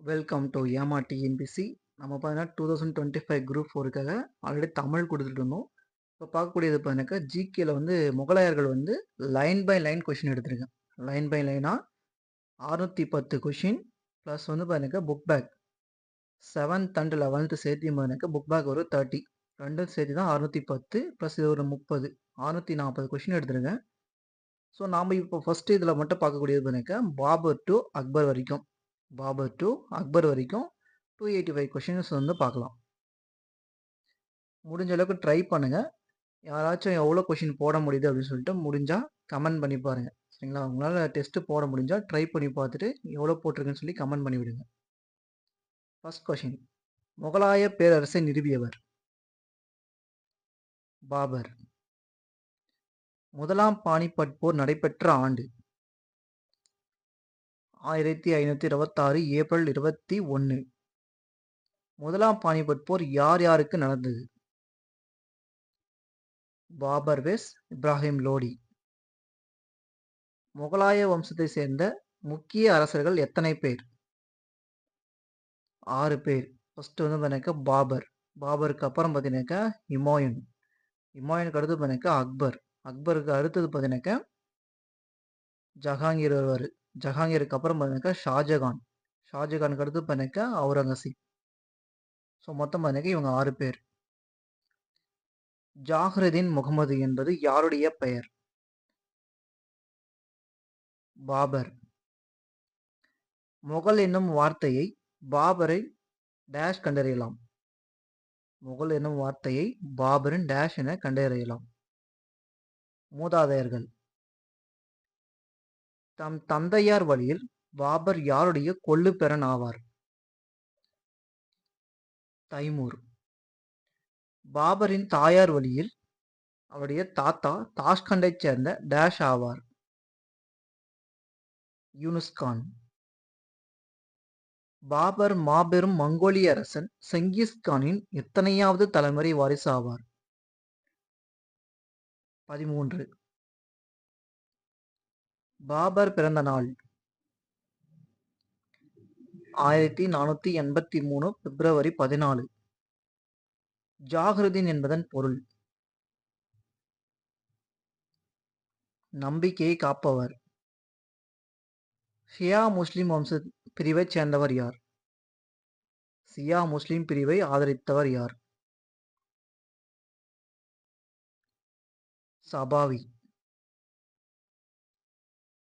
Welcome to ஏமா TNPSC. நம்ம பார்த்தீங்கன்னா 2025 குரூப் 4க்காக ஆல்ரெடி தமிழ் கொடுத்துட்டு இருந்தோம். இப்போ பார்க்கக்கூடியது பார்த்தீங்கன்னாக்கா ஜிகேல வந்து முகலாயர்கள் வந்து லைன் பை லைன் கொஷின் எடுத்திருக்கேன். லைன் பை லைனா 610 கொஷின் ப்ளஸ் வந்து பார்த்தீங்கன்னாக்கா book back 7th and 11th சேர்த்து பார்த்தீங்கன்னாக்கா புக் பேக் ஒரு 30 ரெண்டும் சேர்த்து தான் 610 ப்ளஸ் இது ஒரு 30 640 கொஷின் எடுத்திருக்கேன். ஸோ நாம் இப்போ ஃபர்ஸ்ட் இதில் மட்டும் பார்க்கக்கூடியது பார்த்தீங்கன்னாக்கா பாபர் டு அக்பர் வரைக்கும் பாபர் டு அக்பர் வரைக்கும் 285 கொஷின்ஸ் வந்து பார்க்கலாம். முடிஞ்ச அளவுக்கு ட்ரை பண்ணுங்க. யாராச்சும் எவ்வளோ கொஷின் போட முடியுது அப்படின்னு சொல்லிட்டு முடிஞ்சா கமெண்ட் பண்ணி பாருங்க. சரிங்களா? உங்களால டெஸ்ட் போட முடிஞ்சா ட்ரை பண்ணி பார்த்துட்டு எவ்வளோ போட்டிருக்குன்னு சொல்லி கமெண்ட் பண்ணி விடுங்க. First question. முகலாய பேரரசை நிறுவியவர் பாபர். முதலாம் பானிபட் போர் நடைபெற்ற ஆண்டு 1526 ஏப்ரல் 21. முதலாம் பானிபட் போர் யார் யாருக்கு நடந்தது? பாபர் வெஸ் இப்ராஹிம் லோடி. முகலாய வம்சத்தை சேர்ந்த முக்கிய அரசர்கள் எத்தனை பேர்? 6 பேர். ஃபர்ஸ்ட் வந்து பார்த்தீங்கன்னாக்கா பாபர். பாபருக்கு அப்புறம் பார்த்தீங்கன்னாக்கா ஹுமாயூன். ஹுமாயூனுக்கு அடுத்து பார்த்தீங்கன்னாக்கா அக்பர். அக்பருக்கு அடுத்தது பார்த்தீங்கன்னாக்கா ஜஹாங்கீர் வருவார். ஜஹாங்கீருக்கு அப்புறம் பார்த்தீங்கன்னாக்கா ஷாஜகான். ஷாஜகானுக்கு அடுத்து பார்த்தீங்கன்னாக்கா அவுரங்கசீப். ஸோ மொத்தம் பார்த்தீங்கன்னாக்கா இவங்க 6 பேர். ஜாஹ்ருதீன் முகமது என்பது யாருடைய பெயர்? பாபர். முகல் என்னும் வார்த்தையை பாபரை டேஷ் கண்டறியலாம். முகல் என்னும் வார்த்தையை பாபரின் டேஷ் என கண்டறியலாம். மூதாதையர்கள். தம் தந்தையார் வழியில் பாபர் யாருடைய கொள்ளுப்பெறன் ஆவார்? தைமூர். பாபரின் தாயார் வழியில் அவருடைய தாத்தா தாஷ்கண்டைச் சேர்ந்த டேஷ் ஆவார்? யூனுஸ்கான். பாபர் மாபெரும் மங்கோலிய அரசன் செங்கிஸ்கானின் எத்தனையாவது தலைமுறை வாரிசு ஆவார்? 13. பாபர் பிறந்த நாள் 1483 பிப்ரவரி 14. ஜாஹ்ருதீன் என்பதன் பொருள்? நம்பிக்கையை காப்பவர். ஷியா முஸ்லிம் வம்ச பிரிவைச் சேர்ந்தவர் யார்? சியா முஸ்லிம் பிரிவை ஆதரித்தவர் யார்? சபாவி.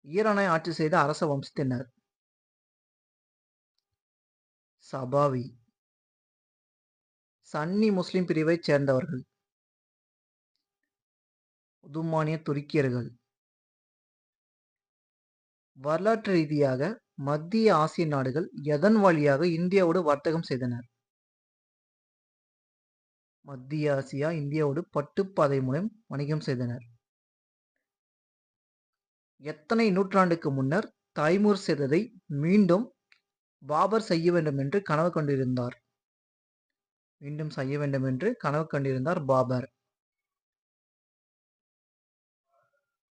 ஈரானை ஆட்சி செய்த அரச வம்சத்தினர்? சபாவி. சன்னி முஸ்லிம் பிரிவைச் சேர்ந்தவர்கள்? உதுமானிய துருக்கியர்கள். வரலாற்று ரீதியாக மத்திய ஆசிய நாடுகள் எதன் வழியாக இந்தியாவோடு வர்த்தகம் செய்தனர்? மத்திய ஆசியா இந்தியாவோடு பட்டுப்பாதை மூலம் வணிகம் செய்தனர். எத்தனை நூற்றாண்டுக்கு முன்னர் தைமூர் செய்ததை மீண்டும் பாபர் செய்ய வேண்டும் என்று கனவு கொண்டிருந்தார்? மீண்டும் செய்ய வேண்டும் என்று கனவு கண்டிருந்தார் பாபர்.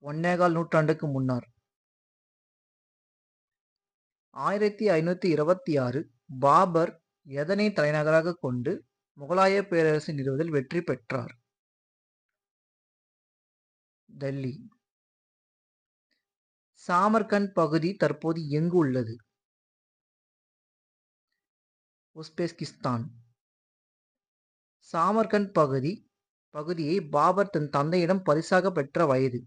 1.25 நூற்றாண்டுக்கு முன்னர். 1526 பாபர் எதனை தலைநகராக கொண்டு முகலாய பேரரசை நிறுவுவதில் வெற்றி பெற்றார்? டெல்லி. சாமர்கண்ட் பகுதி தற்போது எங்கு உள்ளது? உஸ்பெஸ்கிஸ்தான். சாமர்கண்ட் பகுதியை பாபர் தன் தந்தையிடம் பரிசாக பெற்ற வயது?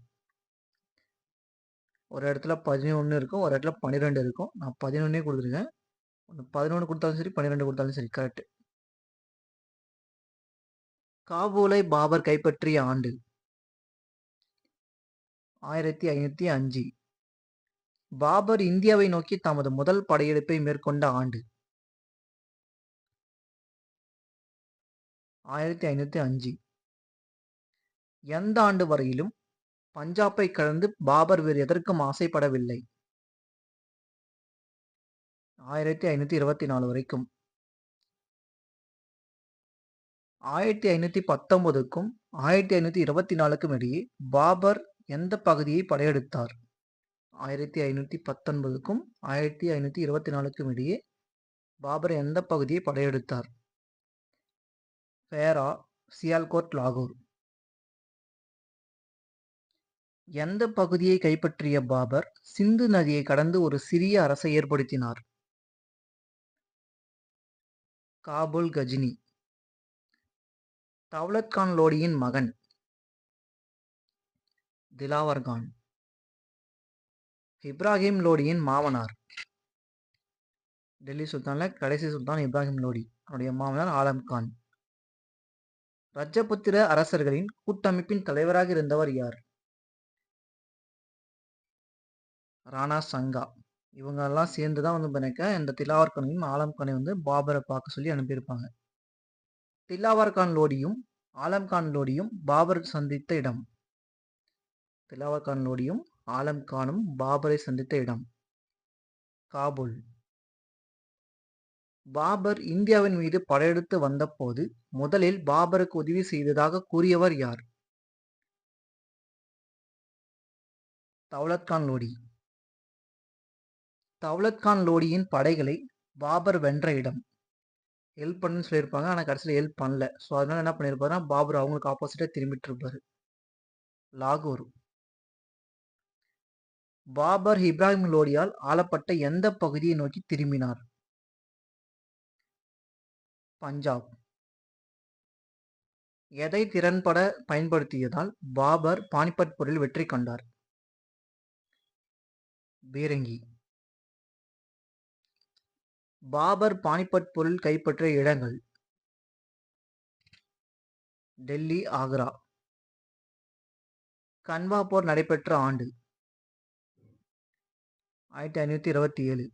ஒரு இடத்துல 11 இருக்கும், ஒரு இடத்துல 12 இருக்கும். நான் 11 கொடுத்துருக்கேன். 11 கொடுத்தாலும் சரி, 12 கொடுத்தாலும் சரி, கரெக்ட். காபூலை பாபர் கைப்பற்றிய ஆண்டு 1505. பாபர் இந்தியாவை நோக்கி தமது முதல் படையெடுப்பை மேற்கொண்ட ஆண்டு 1505. எந்த ஆண்டு வரையிலும் பஞ்சாபை கடந்து பாபர் வேறு எதற்கும் ஆசைப்படவில்லை? 1524 வரைக்கும். 1519க்கும் 1524க்கும் இடையே பாபர் எந்த பகுதியை படையெடுத்தார்? 1519க்கும் 1524க்கும் இடையே பாபர் எந்த பகுதியை படையெடுத்தார்? ஃபேரா, சியால்கோட், லாகூர். எந்த பகுதியை கைப்பற்றிய பாபர் சிந்து நதியை கடந்து ஒரு சிறிய அரசை ஏற்படுத்தினார்? காபூல், கஜினி. தௌலத் கான் லோடியின் மகன்? திலாவர் கான். இப்ராஹிம் லோடியின் மாமனார்? டெல்லி சுல்தான்ல கடைசி சுல்தான் இப்ராஹிம் லோடி. அவருடைய மாமனார் ஆலம் கான். ரஜபுத்திர அரசர்களின் கூட்டமைப்பின் தலைவராக இருந்தவர் யார்? ராணா சங்கா. இவங்க எல்லாம் சேர்ந்துதான் இந்த திலாவர் கானையும் ஆலம் கானை பாபரை பார்க்க சொல்லி அனுப்பியிருப்பாங்க. திலாவர் கான் லோடியும் ஆலம் கான் லோடியும் பாபர் சந்தித்த இடம்? திலாவர் கான் லோடியும் ஆலம் கானும் பாபரை சந்தித்த இடம் காபூல். பாபர் இந்தியாவின் மீது படையெடுத்து வந்தபோது முதலில் பாபருக்கு உதவி செய்ததாக கூறியவர் யார்? தௌலத் கான் லோடி. தௌலத் கான் லோடியின் படைகளை பாபர் வென்ற இடம்? ஹெல்ப் பண்ணுன்னு சொல்லியிருப்பாங்க, ஆனால் கடைசியில் ஹெல்ப் பண்ணல. ஸோ அதனால என்ன பண்ணியிருப்பாருன்னா பாபர் அவங்களுக்கு ஆப்போசிட்டாக திரும்பிட்டு இருப்பாரு. லாகூர். பாபர் இப்ராஹிம் லோடியால் ஆளப்பட்ட எந்த பகுதியை நோக்கி திரும்பினார்? பஞ்சாப். எதை திறன்பட பயன்படுத்தியதால் பாபர் பானிபட் போரில் வெற்றி கண்டார்? பீரங்கி. பாபர் பானிபட் போரில் கைப்பற்றிய இடங்கள்? டெல்லி, ஆக்ரா. கன்வா போர் நடைபெற்ற ஆண்டு? 1527.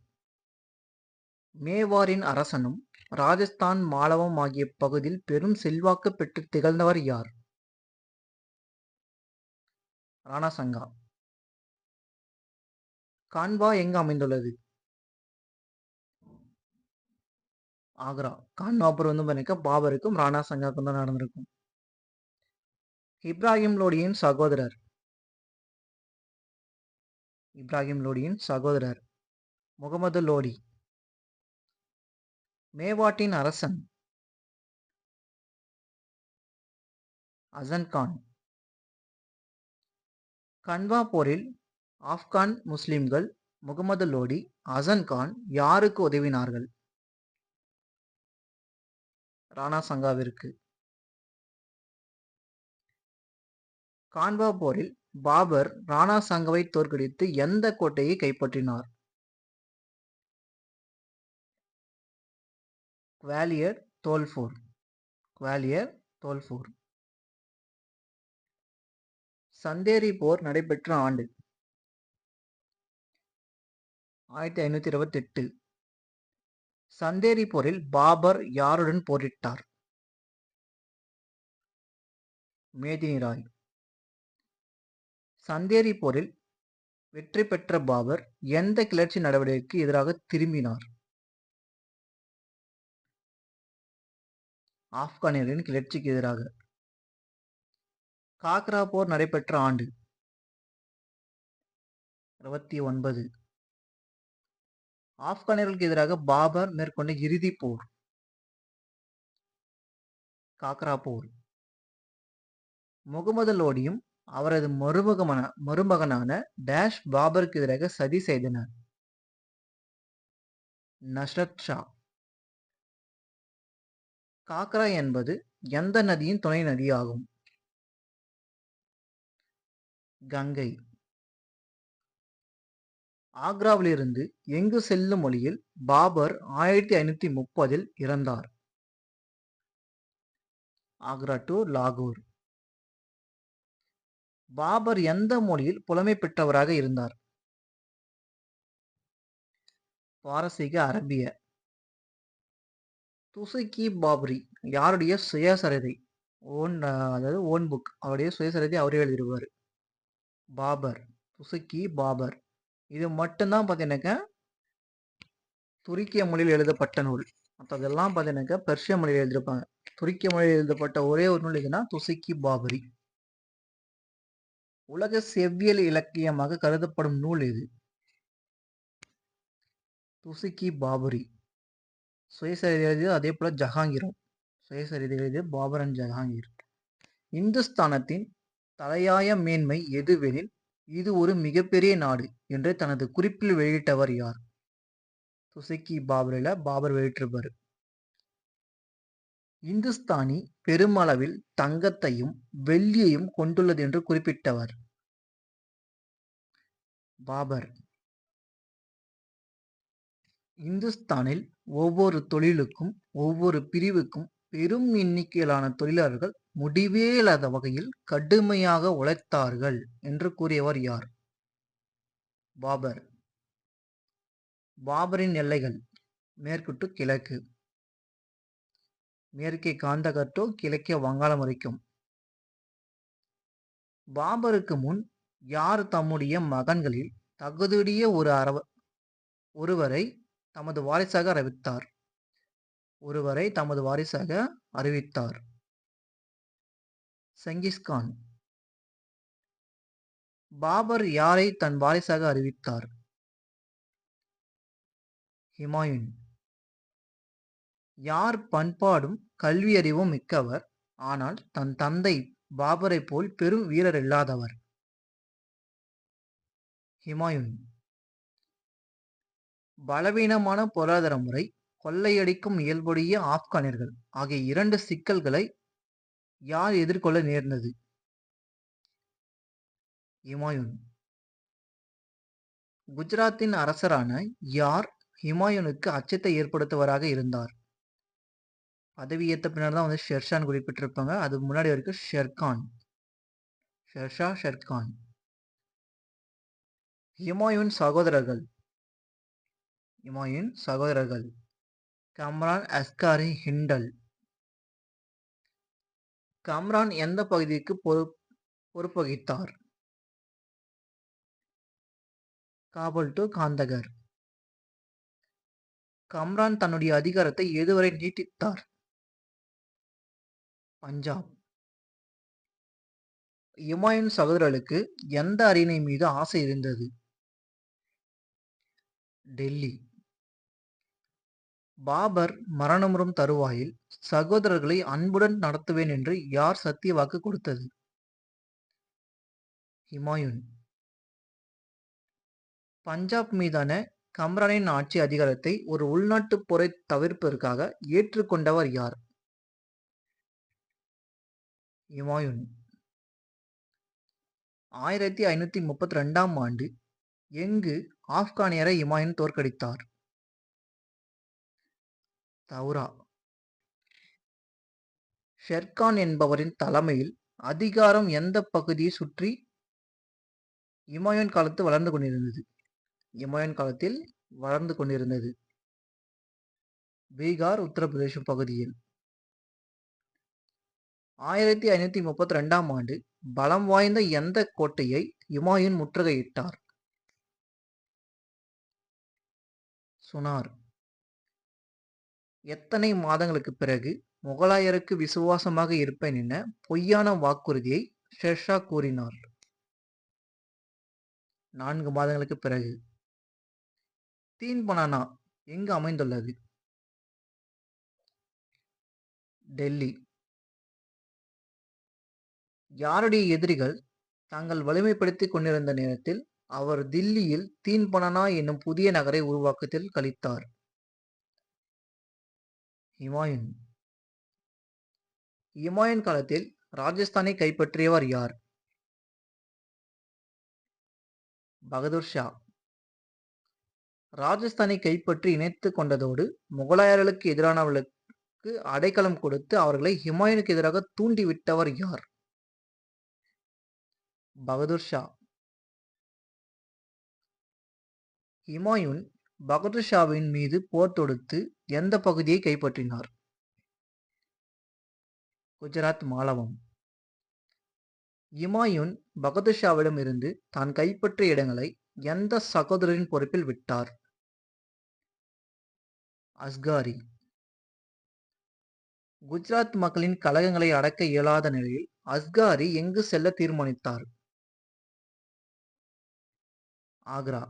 மேவாரின் அரசனும் ராஜஸ்தான் மாலவம் ஆகிய பகுதியில் பெரும் செல்வாக்கு பெற்று திகழ்ந்தவர் யார்? ராணா சங்கா. கான்வா எங்கு அமைந்துள்ளது? ஆக்ரா. கான்வா போர் பாபருக்கும் ராணா சங்காவுக்கும் தான் நடந்திருக்கும். இப்ராஹிம் லோடியின் சகோதரர்? இப்ராஹிம் லோடியின் சகோதரர் முகமது லோடி. மேவாட்டின் அரசன்? அசன் கான். கன்வா போரில் ஆப்கான் முஸ்லிம்கள் முகமது லோடி, அசன் கான் யாருக்கு உதவினார்கள்? ராணா சங்காவிற்கு. கான்வா போரில் பாபர் ராணா சங்காவை தோற்கடித்து எந்த கோட்டையை கைப்பற்றினார்? குவாலியர், தோல்பூர். குவாலியர், தோல்பூர். சந்தேரி போர் நடைபெற்ற ஆண்டு? 1528. சந்தேரி போரில் பாபர் யாருடன் போரிட்டார்? மேதினி ராய். சந்தேரி போரில் வெற்றி பெற்ற பாபர் எந்த கிளர்ச்சி நடவடிக்கைக்கு எதிராக திரும்பினார்? ஆப்கானியர்களின் கிளர்ச்சிக்கு எதிராக. காக்ரா போர் நடைபெற்ற ஆண்டு? 29. ஆப்கானியர்களுக்கு எதிராக பாபர் மேற்கொண்ட இறுதி போர்? காக்ரா போர். முகமது லோடியும் அவரது மருமகனான டேஷ் பாபருக்கு எதிராக சதி செய்தனர்? நஸ்ரத் ஷா. காக்ரா என்பது எந்த நதியின் துணை நதி ஆகும்? கங்கை. ஆக்ராவிலிருந்து எங்கு செல்லும் வழியில் பாபர் 1530 இறந்தார்? ஆக்ரா டு லாகூர். பாபர் எந்த மொழியில் புலமை பெற்றவராக இருந்தார்? பாரசீக, அரபிய. துசுக்கி பாபரி யாருடைய சுயசரிதை? அதாவது ஓன் புக். அவருடைய சுயசரிதை அவரே எழுதிடுவார். பாபர், துசுக்கி பாபர். இது மட்டும்தான் பார்த்தீங்கன்னாக்கா துருக்கிய மொழியில் எழுதப்பட்ட நூல். மற்றதெல்லாம் பார்த்தீங்கன்னாக்கா பெர்ஷிய மொழியில் எழுதியிருப்பாங்க. துருக்கிய மொழியில் எழுதப்பட்ட ஒரே ஒரு நூல் இதுனா துசுக்கி பாபரி. உலக செவ்வியல் இலக்கியமாக கருதப்படும் நூல் எது? துசுக்கி பாபரி. சுயசரிதை எழுதியது அதே போல ஜஹாங்கீரும். சுயசரிதை எழுதியது பாபர் அண்ட் ஜஹாங்கீர். இந்துஸ்தானத்தின் தலையாய மேன்மை எதுவெனில் இது ஒரு மிகப்பெரிய நாடு என்று தனது குறிப்பில் வெளியிட்டவர் யார்? துசிக்கி பாபரில் பாபர் வெளியிட்டிருப்பாரு. இந்துஸ்தானி பெருமளவில் தங்கத்தையும் வெள்ளியையும் கொண்டுள்ளது என்று குறிப்பிட்டவர் பாபர். இந்துஸ்தானில் ஒவ்வொரு தொழிலுக்கும் ஒவ்வொரு பிரிவுக்கும் பெரும் எண்ணிக்கையிலான தொழிலாளர்கள் முடிவே இல்லாத வகையில் கடுமையாக உழைத்தார்கள் என்று கூறியவர் யார்? பாபர். பாபரின் எல்லைகள் மேற்கு டு கிழக்கு, மேற்கே காந்தகர் டு கிழக்கே வங்காளம் வரைக்கும். பாபருக்கு முன் யார் தம்முடைய மகன்களில் தகுதியுடைய ஒருவரை தமது வாரிசாக அறிவித்தார்? செங்கிஸ்கான். பாபர் யாரை தன் வாரிசாக அறிவித்தார்? ஹுமாயூன். யார் பண்பாடும் கல்வியறிவும் மிக்கவர், ஆனால் தன் தந்தை பாபரை போல் பெரும் வீரர் இல்லாதவர்? ஹுமாயூன். பலவீனமான பொருளாதார முறை, கொள்ளையடிக்கும் இயல்புடைய ஆப்கானியர்கள் ஆகிய இரண்டு சிக்கல்களை யார் எதிர்கொள்ள நேர்ந்தது? ஹுமாயூன். குஜராத்தின் அரசரான யார் ஹுமாயூனுக்கு அச்சத்தை ஏற்படுத்துவராக இருந்தார்? பதவியேற்ற பின்னர் தான் ஷெர்ஷான் குறிப்பிட்டிருப்பாங்க. அதுக்கு முன்னாடி வரைக்கும் ஷெர்கான். ஷெர்கான். ஹுமாயூன் சகோதரர்கள் கம்ரான், அஸ்காரி, ஹிண்டல். கம்ரான் எந்த பகுதிக்கு பொறுப்பு வகித்தார்? காபூல் டு காந்தகர். கம்ரான் தன்னுடைய அதிகாரத்தை எதுவரை நீட்டித்தார்? பஞ்சாப். ஹுமாயூன் சகோதரர்களுக்கு எந்த அரியணை மீது ஆசை இருந்தது? டெல்லி. பாபர் மரணமுறும் தருவாயில் சகோதரர்களை அன்புடன் நடத்துவேன் என்று யார் சத்திய வாக்கு கொடுத்தது? ஹுமாயூன். பஞ்சாப் மீதான கம்ரானின் ஆட்சி அதிகாரத்தை ஒரு உள்நாட்டு போரை தவிர்ப்பதற்காக ஏற்றுக்கொண்டவர் யார்? ஹுமாயூன். 1532ஆம் ஆண்டு எங்கு ஆப்கானியரை ஹுமாயூன் தோற்கடித்தார்? தௌரா. ஷெர்கான் என்பவரின் தலைமையில் அதிகாரம் எந்த பகுதியை சுற்றி ஹுமாயூன் காலத்தில் வளர்ந்து கொண்டிருந்தது? பீகார், உத்தரப்பிரதேசம் பகுதியில். 1532ஆம் ஆண்டு பலம் வாய்ந்த எந்த கோட்டையை ஹுமாயூன் முற்றுகையிட்டார்? சுனார். எத்தனை மாதங்களுக்கு பிறகு முகலாயருக்கு விசுவாசமாக இருப்பேன் என பொய்யான வாக்குறுதியை ஷெர்ஷா கூறினார்? 4 மாதங்களுக்கு பிறகு. தீன்பனானா எங்கு அமைந்துள்ளது? டெல்லி. யாருடைய எதிரிகள் தாங்கள் வலிமைப்படுத்திக் கொண்டிருந்த நேரத்தில் அவர் தில்லியில் தீன்பனானா என்னும் புதிய நகரை உருவாக்கத்தில் கழித்தார்? ஹுமாயூன். ஹுமாயூன் காலத்தில் ராஜஸ்தானை கைப்பற்றியவர் யார்? பகதூர் ஷா. ராஜஸ்தானை கைப்பற்றி இணைத்து கொண்டதோடு முகலாயர்களுக்கு எதிரானவர்களுக்கு அடைக்கலம் கொடுத்து அவர்களை ஹுமாயூனுக்கு எதிராக தூண்டிவிட்டவர் யார்? பகதூர் ஷா. ஹுமாயூன் பகதூர் ஷாவின் மீது போர் தொடுத்து எந்த பகுதியை கைப்பற்றினார்? குஜராத் மாலவம். ஹுமாயூன் பகதூர் ஷாவிடம் இருந்து தான் கைப்பற்றிய இடங்களை எந்த சகோதரரின் பொறுப்பில் விட்டார்? அஸ்காரி. குஜராத் மக்களின் கலகங்களை அடக்க இயலாத நிலையில் அஸ்காரி எங்கு செல்ல தீர்மானித்தார்? ஆக்ரா.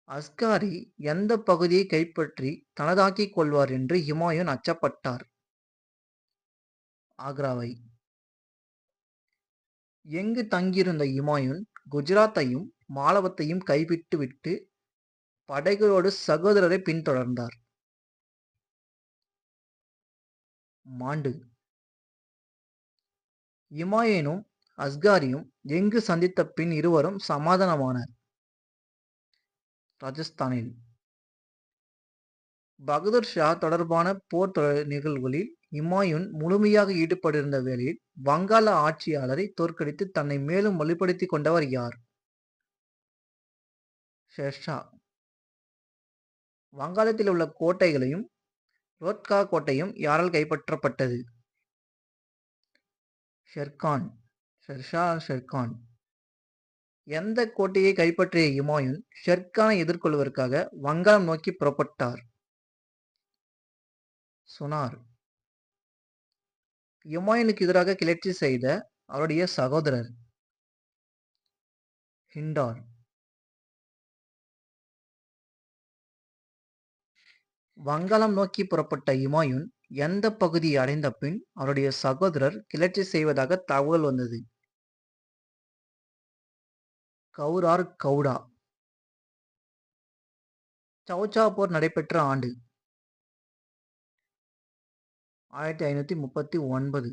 அஸ்காரி எந்த பகுதியை கைப்பற்றி தனதாக்கிக் கொள்வார் என்று ஹுமாயூன் அச்சப்பட்டார்? ஆக்ராவை. எங்கு தங்கியிருந்த ஹுமாயூன் குஜராத்தையும் மாலவத்தையும் கைவிட்டு விட்டு படைகளோடு சகோதரரை பின்தொடர்ந்தார்? மாண்டு. ஹுமாயூனும் அஸ்காரியும் எங்கு சந்தித்த பின் இருவரும் சமாதானமானர்? ராஜஸ்தானில். பகதூர் ஷா தொடர்பான போர் நிகழ்வுகளில் ஹுமாயூன் முழுமையாக ஈடுபட்டிருந்த வேளையில் வங்காள ஆட்சியாளரை தோற்கடித்து தன்னை மேலும் வலுப்படுத்திக் கொண்டவர் யார்? ஷெர்ஷா. வங்காளத்தில் உள்ள கோட்டைகளையும் ரோட்கா கோட்டையும் யாரால் கைப்பற்றப்பட்டது? ஷெர்கான். ஷெர்கான். எந்த கோட்டையை கைப்பற்றிய ஹுமாயூன் ஷெர்கானை எதிர்கொள்வதற்காக வங்காளம் நோக்கி புறப்பட்டார்? சுனார். ஹுமாயூனுக்கு எதிராக கிளர்ச்சி செய்த அவருடைய சகோதரர்? ஹிண்டார். வங்காளம் நோக்கி புறப்பட்ட ஹுமாயூன் எந்த பகுதியை அடைந்த பின் அவருடைய சகோதரர் கிளர்ச்சி செய்வதாக தகவல் வந்தது? கௌரார் கவுடா. சௌச்சா போர் நடைபெற்ற ஆண்டு? 1539.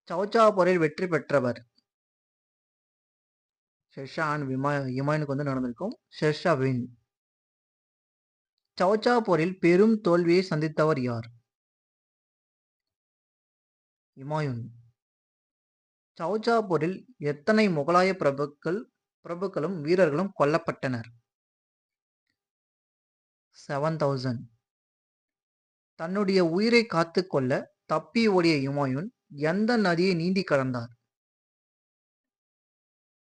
சௌச்சா போரில் வெற்றி பெற்றவர்? ஷெர்ஷா அண்ட் ஹுமாயூனுக்கு நடந்திருக்கும். ஷெர்ஷா வின். சௌச்சா போரில் பெரும் தோல்வியை சந்தித்தவர் யார்? ஹுமாயூன். சௌச்சா போரில் எத்தனை முகலாய பிரபுக்களும் வீரர்களும் கொல்லப்பட்டனர்? 7000. தன்னுடைய உயிரை காத்து கொள்ள தப்பி ஓடிய ஹுமாயூன் எந்த நதியை நீந்தி கடந்தார்?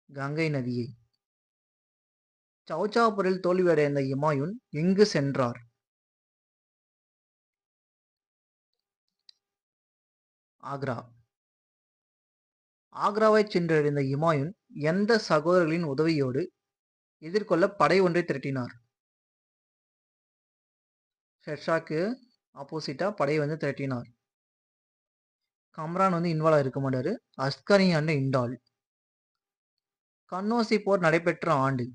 கங்கை நதியை. சௌச்சா போரில் தோல்வியடைந்த ஹுமாயூன் எங்கு சென்றார்? ஆக்ரா. ஆக்ராவை சென்றடைந்த ஹுமாயூன் எந்த சகோதரர்களின் உதவியோடு எதிர்கொள்ள படை ஒன்றை திரட்டினார்? ஷெர்ஷாக்கு ஆப்போசிட்டா படையை திரட்டினார். கம்ரான் இன்வால்வ் இருக்க மாட்டாரு. Asghari and இண்டால். கன்னோசி போர் நடைபெற்ற ஆண்டு?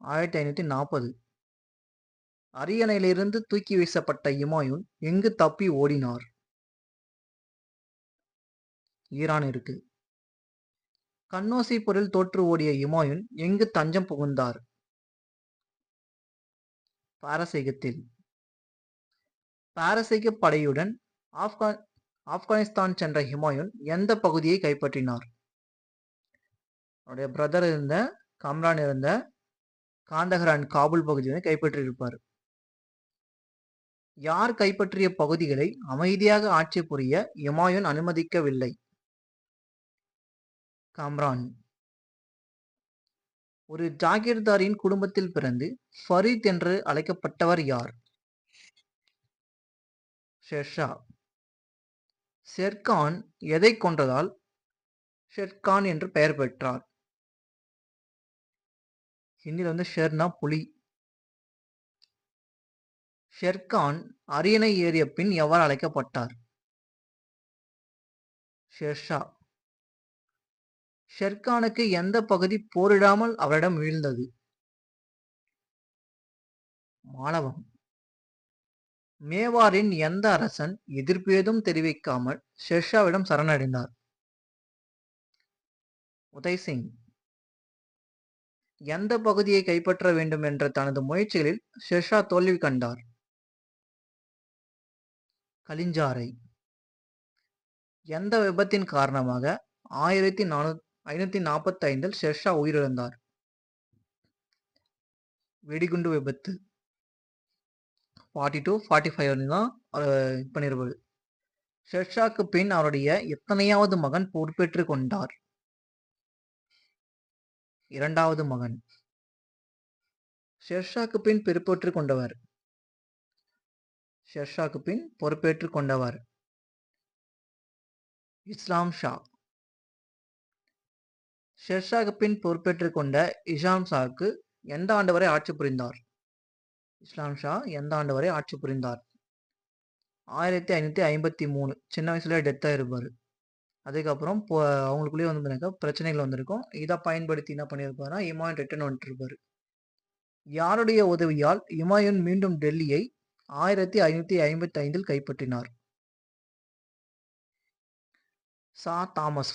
1540. அரியணையிலிருந்து தூக்கி வீசப்பட்ட ஹுமாயூன் எங்கு தப்பி ஓடினார்? ஈரானிற்கு. கன்னோசி போரில் தோற்று ஓடிய ஹுமாயூன் எங்கு தஞ்சம் புகுந்தார்? பாரசீகத்தில். பாரசீக படையுடன் ஆப்கானிஸ்தான் சென்ற ஹுமாயூன் எந்த பகுதியை கைப்பற்றினார்? அவருடைய பிரதர் இருந்த கம்ரான் இருந்த காந்தகர் அண்ட் காபூல் பகுதியை கைப்பற்றியிருப்பார். யார் கைப்பற்றிய பகுதிகளை அமைதியாக ஆட்சி புரிய ஹுமாயூன் அனுமதிக்கவில்லை? கம்ரான். ஒரு ஜாகிர்தாரின் குடும்பத்தில் பிறந்து ஃபரீத் என்று அழைக்கப்பட்டவர் யார்? ஷெர்ஷா. ஷெர்கான் எதை கொன்றதால் ஷெர்கான் என்று பெயர் பெற்றார்? ஹிந்தியில் ஷெர்னா புலி. ஷெர்கான் அரியணை ஏறிய பின் எவ்வாறு அழைக்கப்பட்டார்? ஷெர்ஷா. ஷெர்கானுக்கு எந்த பகுதி போரிடாமல் அவரிடம் வீழ்ந்தது? மாலவம். மேவாரின் எந்த அரசன் எதிர்ப்பு ஏதும் தெரிவிக்காமல் ஷெர்ஷாவிடம் சரணடைந்தார்? உதய்சிங். எந்த பகுதியை கைப்பற்ற வேண்டும் என்ற தனது முயற்சிகளில் ஷெர்ஷா தோல்வி கண்டார்? கலிஞ்சாரை. எந்த விபத்தின் காரணமாக 1545 ஷெர்ஷா உயிரிழந்தார்? வெடிகுண்டு விபத்து. 42-45 தான் பண்ணிருப்பாரு. ஷெர்ஷாக்கு பின் அவருடைய எத்தனையாவது மகன் பொறுப்பேற்றுக் கொண்டார்? இரண்டாவது மகன். ஷெர்ஷாக்கு பின் பொறுப்பேற்றுக் கொண்டவர்? ஷெர்ஷாக்கு பின் பொறுப்பேற்றுக் கொண்டவர் இஸ்லாம் ஷா. ஷெர்ஷாக்கு பின் பொறுப்பேற்றுக் கொண்ட இஸ்லாம் ஷாக்கு எந்த ஆண்டு வரை ஆட்சி புரிந்தார்? இஸ்லாம் ஷா எந்த ஆண்டு வரை ஆட்சி புரிந்தார்? 1553. சின்ன வயசுல டெத் ஆயிருப்பாரு. அதுக்கப்புறம் அவங்களுக்குள்ளேயே வந்து பார்த்தீங்கன்னாக்கா பிரச்சனைகள் வந்திருக்கும். இதை பயன்படுத்தி என்ன பண்ணியிருப்பாருன்னா இமாயுன் ரிட்டர்ன் வந்துட்டுருப்பாரு. யாருடைய உதவியால் இமாயுன் மீண்டும் டெல்லியை 1555 கைப்பற்றினார்? சா தாமஸ்.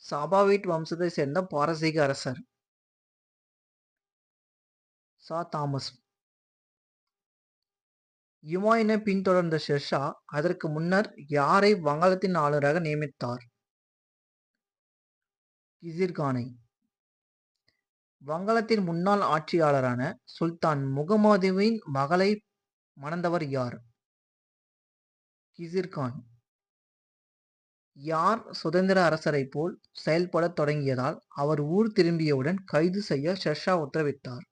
சபாவிட் வம்சத்தை சேர்ந்த பாரசீக அரசர். சா தாமஸ். இமாயுனை பின்தொடர்ந்த ஷெர்ஷா அதற்கு முன்னர் யாரை வங்காளத்தின் ஆளுநராக நியமித்தார்? கிசிர்கானை. வங்காளத்தின் முன்னாள் ஆட்சியாளரான சுல்தான் முகமதுவின் மகளை மணந்தவர் யார்? கிசிர்கான். யார் சுதந்திர அரசரை போல் செயல்படத் தொடங்கியதால் அவர் ஊர் திரும்பியவுடன் கைது செய்ய ஷெர்ஷா உத்தரவிட்டார்?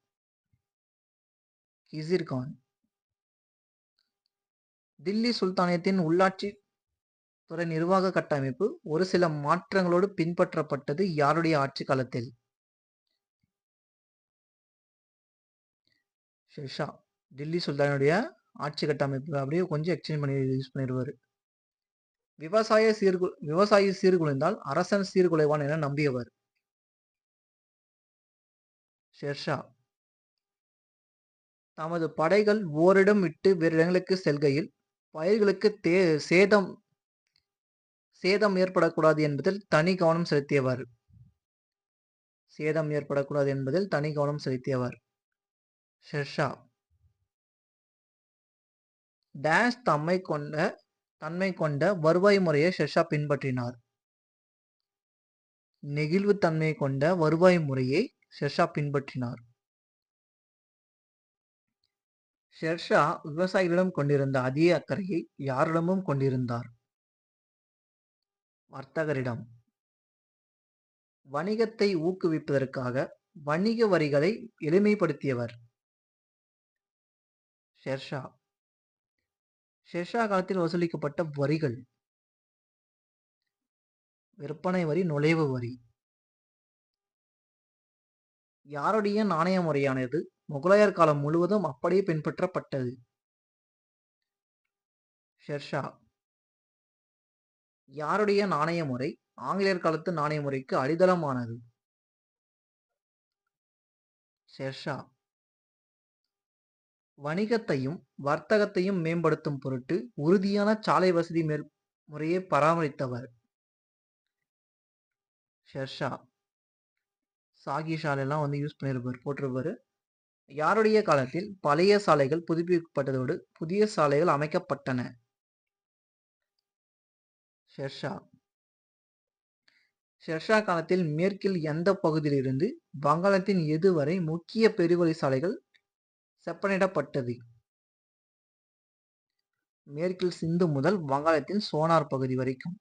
கிசிர்கான். தில்லி சுல்தானியத்தின் உள்ளாட்சி துறை நிர்வாக கட்டமைப்பு ஒரு சில மாற்றங்களோடு பின்பற்றப்பட்டது யாருடைய ஆட்சி காலத்தில்? ஷெர்ஷா. தில்லி சுல்தானுடைய ஆட்சி கட்டமைப்பு அப்படியே கொஞ்சம் எக்ஸ்சேஞ்ச் பண்ணி யூஸ் பண்ணிடுவார். விவசாயி சீர்குலைந்தால் அரசன் சீர்குலைவான் என நம்பியவர்? ஷெர்ஷா. தமது படைகள் ஓரிடம் விட்டு வேறு இடங்களுக்கு செல்கையில் பயிர்களுக்கு சேதம் ஏற்படக்கூடாது என்பதில் தனி கவனம் செலுத்தியவர்? சேதம் ஏற்படக்கூடாது என்பதில் தனி கவனம் செலுத்தியவர். ஷெர்ஷா. டேஷ் தன்மை கொண்ட வருவாய் முறையை ஷெர்ஷா பின்பற்றினார்? நெகிழ்வு தன்மை கொண்ட வருவாய் முறையை ஷெர்ஷா பின்பற்றினார். ஷெர்ஷா விவசாயிகளிடம் கொண்டிருந்த அதே அக்கறையை யாரிடமும் கொண்டிருந்தார்? வர்த்தகரிடம். வணிகத்தை ஊக்குவிப்பதற்காக வணிக வரிகளை எளிமைப்படுத்தியவர்? ஷெர்ஷா. ஷெர்ஷா காலத்தில் வசூலிக்கப்பட்ட வரிகள்: விற்பனை வரி, நுழைவு வரி. யாருடைய நாணய முறையானது முகலாயர் காலம் முழுவதும் அப்படியே பின்பற்றப்பட்டது? ஷெர்ஷா. யாருடைய நாணய முறை ஆங்கிலேயர் காலத்து நாணய முறைக்கு அடித்தளமானது? ஷெர்ஷா. வணிகத்தையும் வர்த்தகத்தையும் மேம்படுத்தும் பொருட்டு உறுதியான சாலை வசதி முறையை பராமரித்தவர்? ஷெர்ஷா. சாகி சாலையெல்லாம் வந்து யூஸ் போட்டிருப்பாரு. யாருடைய காலத்தில் பழைய சாலைகள் புதுப்பிக்கப்பட்டதோடு புதிய சாலைகள் அமைக்கப்பட்டன? ஷெர்ஷா. ஷெர்ஷா காலத்தில் மேற்கில் எந்த பகுதியிலிருந்து வங்காளத்தின் எது வரை முக்கிய பெருவழி சாலைகள் செப்பனிடப்பட்டது? மேற்கில் சிந்து முதல் வங்காளத்தின் சோனார் பகுதி வரைக்கும்.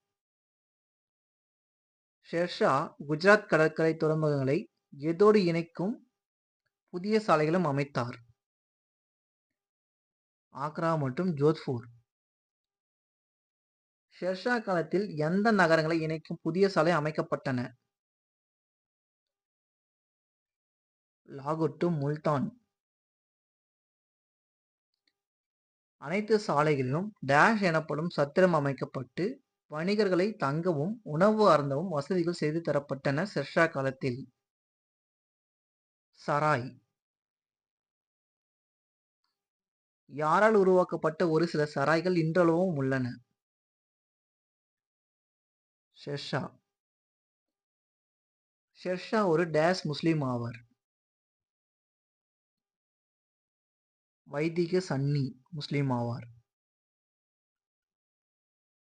ஷெர்ஷா குஜராத் கடற்கரை துறைமுகங்களை எதோடு இணைக்கும் புதிய சாலைகளும் அமைத்தார்? ஆக்ரா மற்றும் ஜோத்பூர். ஷெர்ஷா காலத்தில் எந்த நகரங்களை இணைக்கும் புதிய சாலை அமைக்கப்பட்டன? லாகூர் டு முல்தான். அனைத்து சாலைகளிலும் டேஷ் எனப்படும் சத்திரம் அமைக்கப்பட்டு வணிகர்களை தங்கவும் உணவு அருந்தவும் வசதிகள் செய்து தரப்பட்டன ஷெர்ஷா காலத்தில்? சராய். யாரால் உருவாக்கப்பட்ட ஒரு சில சராய்கள் இன்றளவும் உள்ளன? ஷெர்ஷா. ஷெர்ஷா ஒரு டேஷ் முஸ்லிம் ஆவார்? வைதிக சன்னி முஸ்லிம் ஆவார்.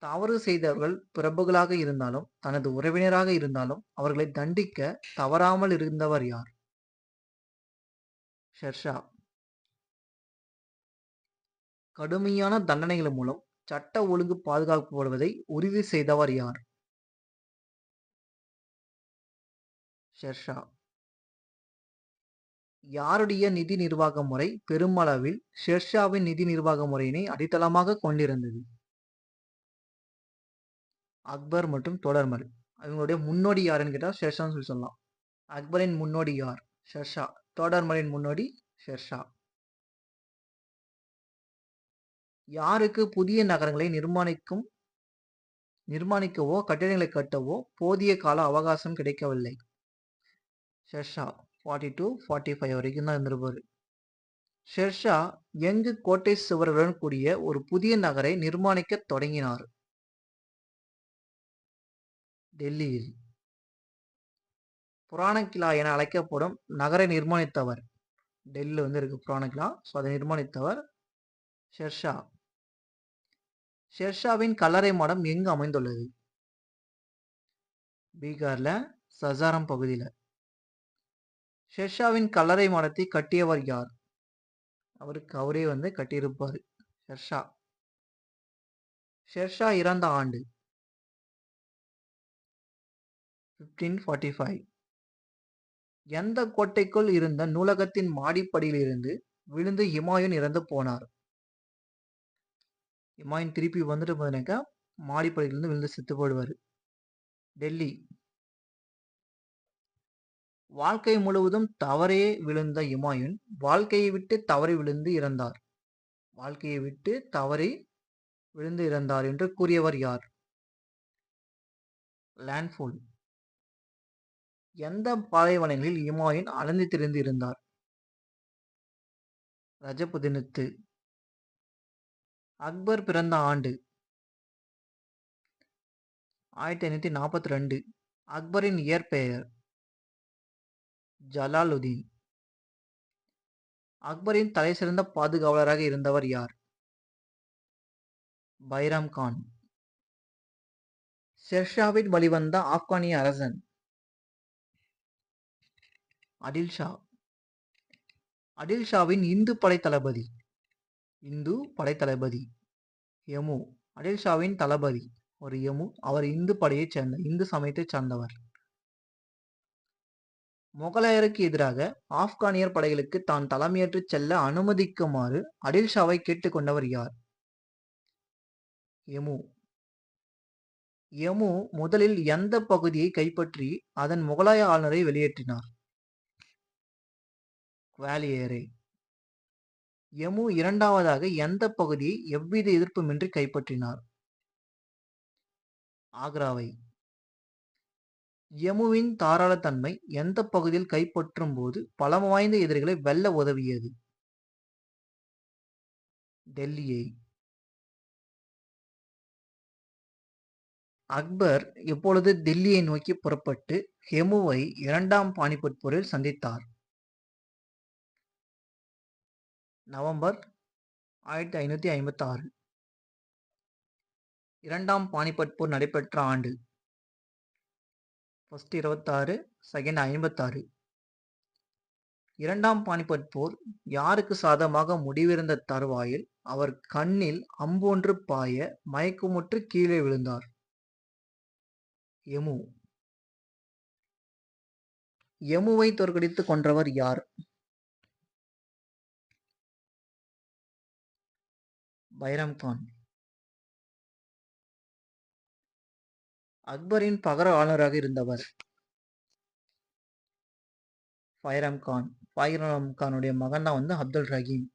தவறு செய்தவர்கள் பிரபுகளாக இருந்தாலும் தனது உறவினராக இருந்தாலும் அவர்களை தண்டிக்க தவறாமல் இருந்தவர் யார்? ஷெர்ஷா. கடுமையான தண்டனைகள் மூலம் சட்ட ஒழுங்கு பாதுகாக்கப்படுவதை உறுதி செய்தவர் யார்? ஷெர்ஷா. யாருடைய நிதி நிர்வாக முறை பெருமளவில் ஷெர்ஷாவின் நிதி நிர்வாக முறையினை அடித்தளமாக கொண்டிருந்தது? அக்பர் மற்றும் தொடர்மல். அவங்களுடைய முன்னோடி யாருன்னு கேட்டால் ஷெர்ஷான்னு சொல்லலாம். அக்பரின் முன்னோடி யார்? ஷெர்ஷா. தோடர்மலின் முன்னோடி ஷெர்ஷா. யாருக்கு புதிய நகரங்களை நிர்மாணிக்கவோ கட்டிடங்களை கட்டவோ போதிய கால அவகாசம் கிடைக்கவில்லை? ஷெர்ஷா. 42-45 வரைக்கும் தான் இருந்திருப்பாரு. ஷெர்ஷா எங்கு கோட்டை சுவர்களுடன் கூடிய ஒரு புதிய நகரை நிர்மாணிக்க தொடங்கினார்? டெல்லியில். புராணக்கிலா என அழைக்கப்படும் நகரை நிர்மாணித்தவர்? டெல்லியில் இருக்கு புராணக்கிலா. ஸோ அதை நிர்மாணித்தவர் ஷெர்ஷா. ஷெர்ஷாவின் கல்லறை மாடம் எங்கு அமைந்துள்ளது? பீகார்ல சசாரம் பகுதியில். ஷெர்ஷாவின் கல்லறை மாடத்தை கட்டியவர் யார்? அவரே கட்டியிருப்பார் ஷெர்ஷா. ஷெர்ஷா இறந்த ஆண்டு? 1545. எந்த கோட்டைக்குள் இருந்த நூலகத்தின் மாடிப்படியிலிருந்து விழுந்து ஹுமாயூன் இறந்து போனார்? ஹுமாயூன் திருப்பி வந்துட்டு போனாக்கா மாடிப்படியிலிருந்து விழுந்து செத்து போடுவார். டெல்லி. வாழ்க்கை முழுவதும் தவறே விழுந்த ஹுமாயூன் வாழ்க்கையை விட்டு தவறி விழுந்து இறந்தார். வாழ்க்கையை விட்டு தவறி விழுந்து இறந்தார் என்று கூறியவர் யார்? லான்ஃபோல். எந்த பாலைவனங்களில் ஹுமாயூன் அலைந்து திரிந்து இருந்தார்? ரஜபுதினத்து. அக்பர் பிறந்த ஆண்டு? 1542. அக்பரின் இயற்பெயர்? ஜலாலுதீன். அக்பரின் தலைசிறந்த பாதுகாவலராக இருந்தவர் யார்? பைராம் கான். ஷெர்ஷாவின் வழிவந்த ஆப்கானிய அரசன்? அடில்ஷா. அடில்ஷாவின் இந்து படை தளபதி? யமு. அடில்ஷாவின் தளபதி ஒரு யமு. அவர் இந்து சமயத்தைச் சார்ந்தவர். முகலாயருக்கு எதிராக ஆப்கானியர் படைகளுக்கு தான் தலைமையேற்று செல்ல அனுமதிக்குமாறு அடில்ஷாவை கேட்டுக்கொண்டவர் யார்? யமு. யமு முதலில் எந்த பகுதியை கைப்பற்றி அதன் முகலாய ஆளுநரை வெளியேற்றினார்? குவாலியரை. யமு இரண்டாவதாக எந்த பகுதியை எவ்வித எதிர்ப்புமின்றி கைப்பற்றினார்? ஆக்ராவை. யமுவின் தாராளத்தன்மை எந்த பகுதியில் கைப்பற்றும் போது பலம் வாய்ந்த எதிரிகளை வெல்ல உதவியது? டெல்லியை. அக்பர் எப்பொழுது தில்லியை நோக்கி புறப்பட்டு ஹெமுவை இரண்டாம் பானிபட் போரில் சந்தித்தார்? நவம்பர் 1556. இரண்டாம் பானிபட் போர் நடைபெற்ற ஆண்டு? First 26, second 56. இரண்டாம் பானிபட் போர் யாருக்கு சாதகமாக முடிவிருந்த தருவாயில் அவர் கண்ணில் அம்பொன்று பாய மயக்கமுற்று கீழே விழுந்தார்? யமு. யமுவை தோற்கடித்து கொன்றவர் யார்? பைராம் கான். அக்பரின் பகர ஆளுநராக இருந்தவர்? பைராம் கான். பைராம் கானுடைய மகன் தான் அப்துல் ரஹீம்.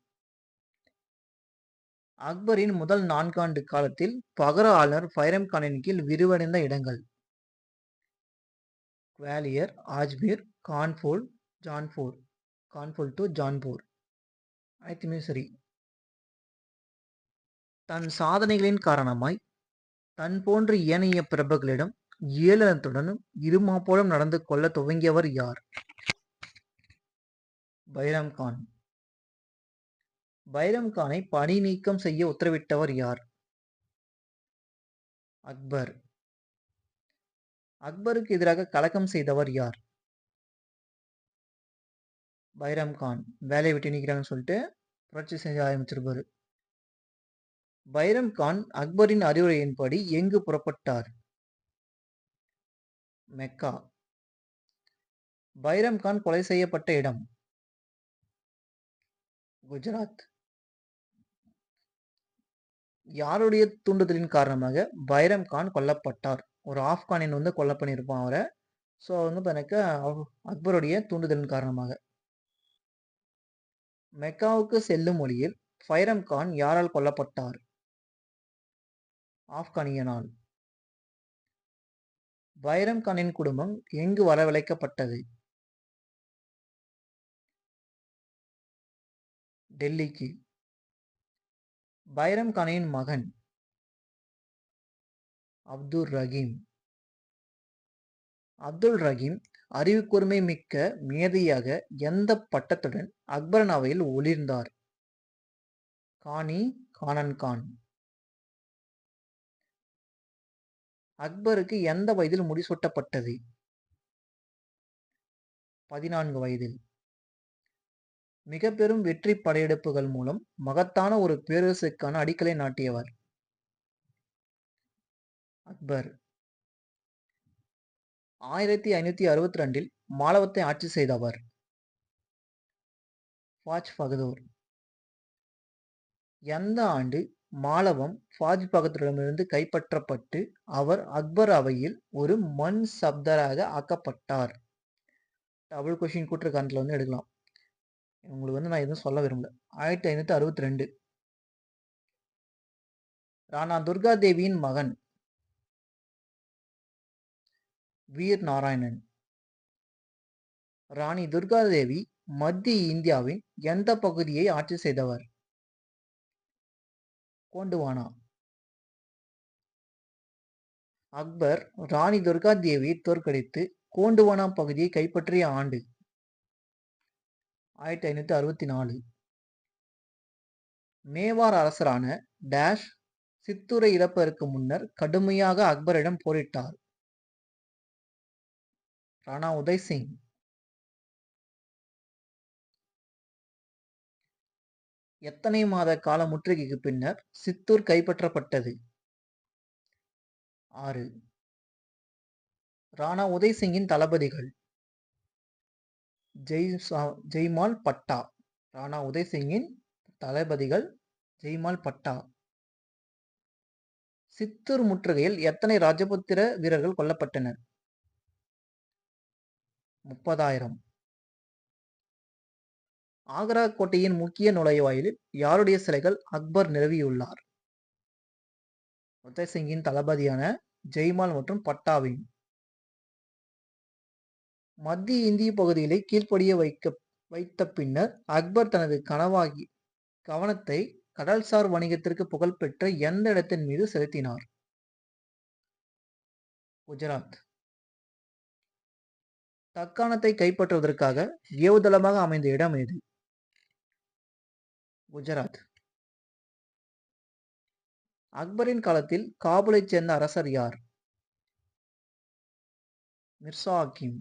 அக்பரின் முதல் 4 ஆண்டு காலத்தில் பகர ஆளுநர் பைராம் கானின் கீழ் விரிவடைந்த இடங்கள்? குவாலியர், ஆஜ்மீர், கான்பூர், ஜான்பூர். அனைத்துமே சரி. தன் சாதனைகளின் காரணமாய் தன் போன்ற ஏனைய பிரபுக்களிடம் ஏளனத்துடனும் இருமாப்போடும் நடந்து கொள்ள துவங்கியவர் யார்? பைராம் கான். பைராம் கானை பணி நீக்கம் செய்ய உத்தரவிட்டவர் யார்? அக்பர். அக்பருக்கு எதிராக கலகம் செய்தவர் யார்? பைராம் கான். வேலையை விட்டு நீக்கிறாங்கன்னு சொல்லிட்டு புரட்சி செய்ய ஆரம்பிச்சிருப்பாரு. பைராம் கான் அக்பரின் அறிவுரையின்படி எங்கு புறப்பட்டார்? மெக்கா. பைராம் கான் கொலை செய்யப்பட்ட இடம்? குஜராத். யாருடைய தூண்டுதலின் காரணமாக பைரம் கான் கொல்லப்பட்டார்? ஒரு ஆப்கானியன் வந்து கொலை பண்ணியிருப்பான் அவரை. ஸோ வந்து பார்த்தீங்கன்னாக்கா அக்பருடைய தூண்டுதலின் காரணமாக. மெக்காவுக்கு செல்லும் வழியில் பைரம் கான் யாரால் கொல்லப்பட்டார்? ஆப்கானியனால். பைரம் கானின் குடும்பம் எங்கு வரவழைக்கப்பட்டது? டெல்லிக்கு. பைரம் கானின் மகன் அப்துல் ரஹீம். அப்துல் ரஹீம் அறிவுக்கூர்மை மிக்க மேதையாக எந்த பட்டத்துடன் அக்பரின் அவையில் ஒளிர்ந்தார்? கானி கானன் கான். அக்பருக்கு எந்த வயதில் முடிசூட்டப்பட்டது? 14 வயதில். மிக பெரும் வெற்றி படையெடுப்புகள் மூலம் மகத்தான ஒரு பேரரசுக்கான அடிக்கலை நாட்டியவர்? அக்பர். 1562 மாலவத்தை ஆட்சி செய்தவர்? ஃபாஜ் பகதூர். எந்த ஆண்டு மாலவம் ஃபாஜ் பகதூரிடமிருந்து கைப்பற்றப்பட்டு அவர் அக்பர் அவையில் ஒரு மண் சப்தராக ஆக்கப்பட்டார்? டபுள் கொஷின் கூட்டுறக்காண்டில் வந்து எடுக்கலாம். உங்களுக்கு வந்து நான் எதுவும் சொல்ல விரும்பல. 1562. ராணா துர்கா தேவியின் மகன் வீர் நாராயணன். ராணி துர்கா தேவி மத்திய இந்தியாவின் எந்த பகுதியை ஆட்சி செய்தவர்? கோண்டுவானா. அக்பர் ராணி துர்கா தேவியை தோற்கடித்து கோண்டுவானா பகுதியை கைப்பற்றிய ஆண்டு? 1564. மேவார் அரசரான டேஷ் சித்தூரை இழப்பதற்கு முன்னர் கடுமையாக அக்பரிடம் போரிட்டார்? ராணா உதய் சிங். எத்தனை மாத கால முற்றுகைக்கு பின்னர் சித்தூர் கைப்பற்றப்பட்டது? 6. ராணா உதய் சிங்கின் தளபதிகள்? ஜெய்மால் பட்டா. ராணா உதய் சிங்கின் தளபதிகள் ஜெய்மால் பட்டா. சித்தூர் முற்றுகையில் எத்தனை ராஜபுத்திர வீரர்கள் கொல்லப்பட்டனர்? 30,000. ஆக்ரா கோட்டையின் முக்கிய நுழைவாயிலில் யாருடைய சிலைகள் அக்பர் நிறுவியுள்ளார்? உதய் சிங்கின் தளபதியான ஜெய்மால் மற்றும் பட்டாவின். மத்திய இந்திய பகுதிகளை கீழ்ப்படிய வைத்த பின்னர் அக்பர் தனது கவனத்தை கடல்சார் வணிகத்திற்கு புகழ்பெற்ற எந்த இடத்தின் மீது செலுத்தினார்? குஜராத். தக்காணத்தை கைப்பற்றுவதற்காக ஏவுதளமாக அமைந்த இடம் எது? குஜராத். அக்பரின் காலத்தில் காபூலைச் சேர்ந்த அரசர் யார்? மிர்சா ஹக்கீம்.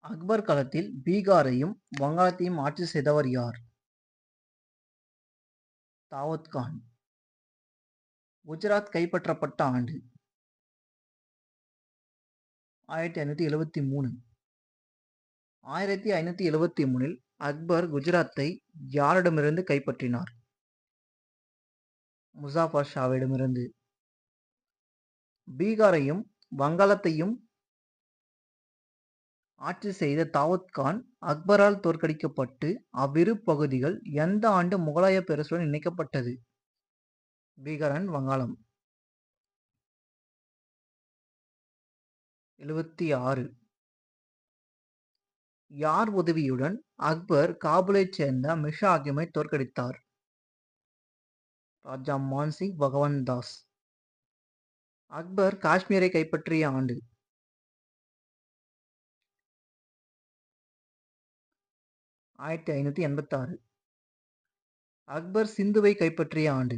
அக்பர் காலத்தில் பீகாரையும் வங்காளத்தையும் ஆட்சி செய்தவர் யார்? தாவூத் கான். குஜராத் கைப்பற்றப்பட்ட ஆண்டு? 1573. 1573 அக்பர் குஜராத்தை யாரிடமிருந்து கைப்பற்றினார்? முசாஃபர் ஷாவிடமிருந்து. பீகாரையும் வங்காளத்தையும் ஆட்சி செய்த தாவூத் கான் அக்பரால் தோற்கடிக்கப்பட்டு அவ்விரு பகுதிகள் எந்த ஆண்டு முகலாய பேரரசுடன் இணைக்கப்பட்டது? பீகார் அண்ட் வங்காளம். 76. யார் உதவியுடன் அக்பர் காபூலைச் சேர்ந்த மிர்சா ஹக்கீமை தோற்கடித்தார்? ராஜா மான்சிங் பகவன் தாஸ். அக்பர் காஷ்மீரை கைப்பற்றிய ஆண்டு? 1586. அக்பர் சிந்துவை கைப்பற்றிய ஆண்டு?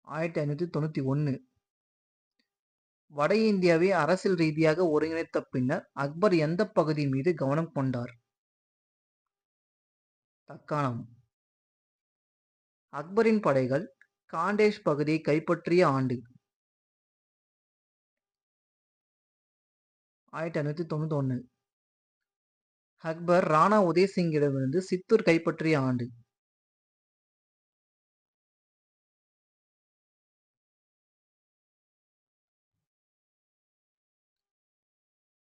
1591. வட இந்தியாவை அரசியல் ரீதியாக ஒருங்கிணைத்த பின்னர் அக்பர் எந்த பகுதியின் மீது கவனம் கொண்டார்? தக்காணம். அக்பரின் படைகள் காண்டேஷ் பகுதியை கைப்பற்றிய ஆண்டு? 1591. அக்பர் ராணா உதய் சிங்கிடமிருந்து சித்தூர் கைப்பற்றிய ஆண்டு?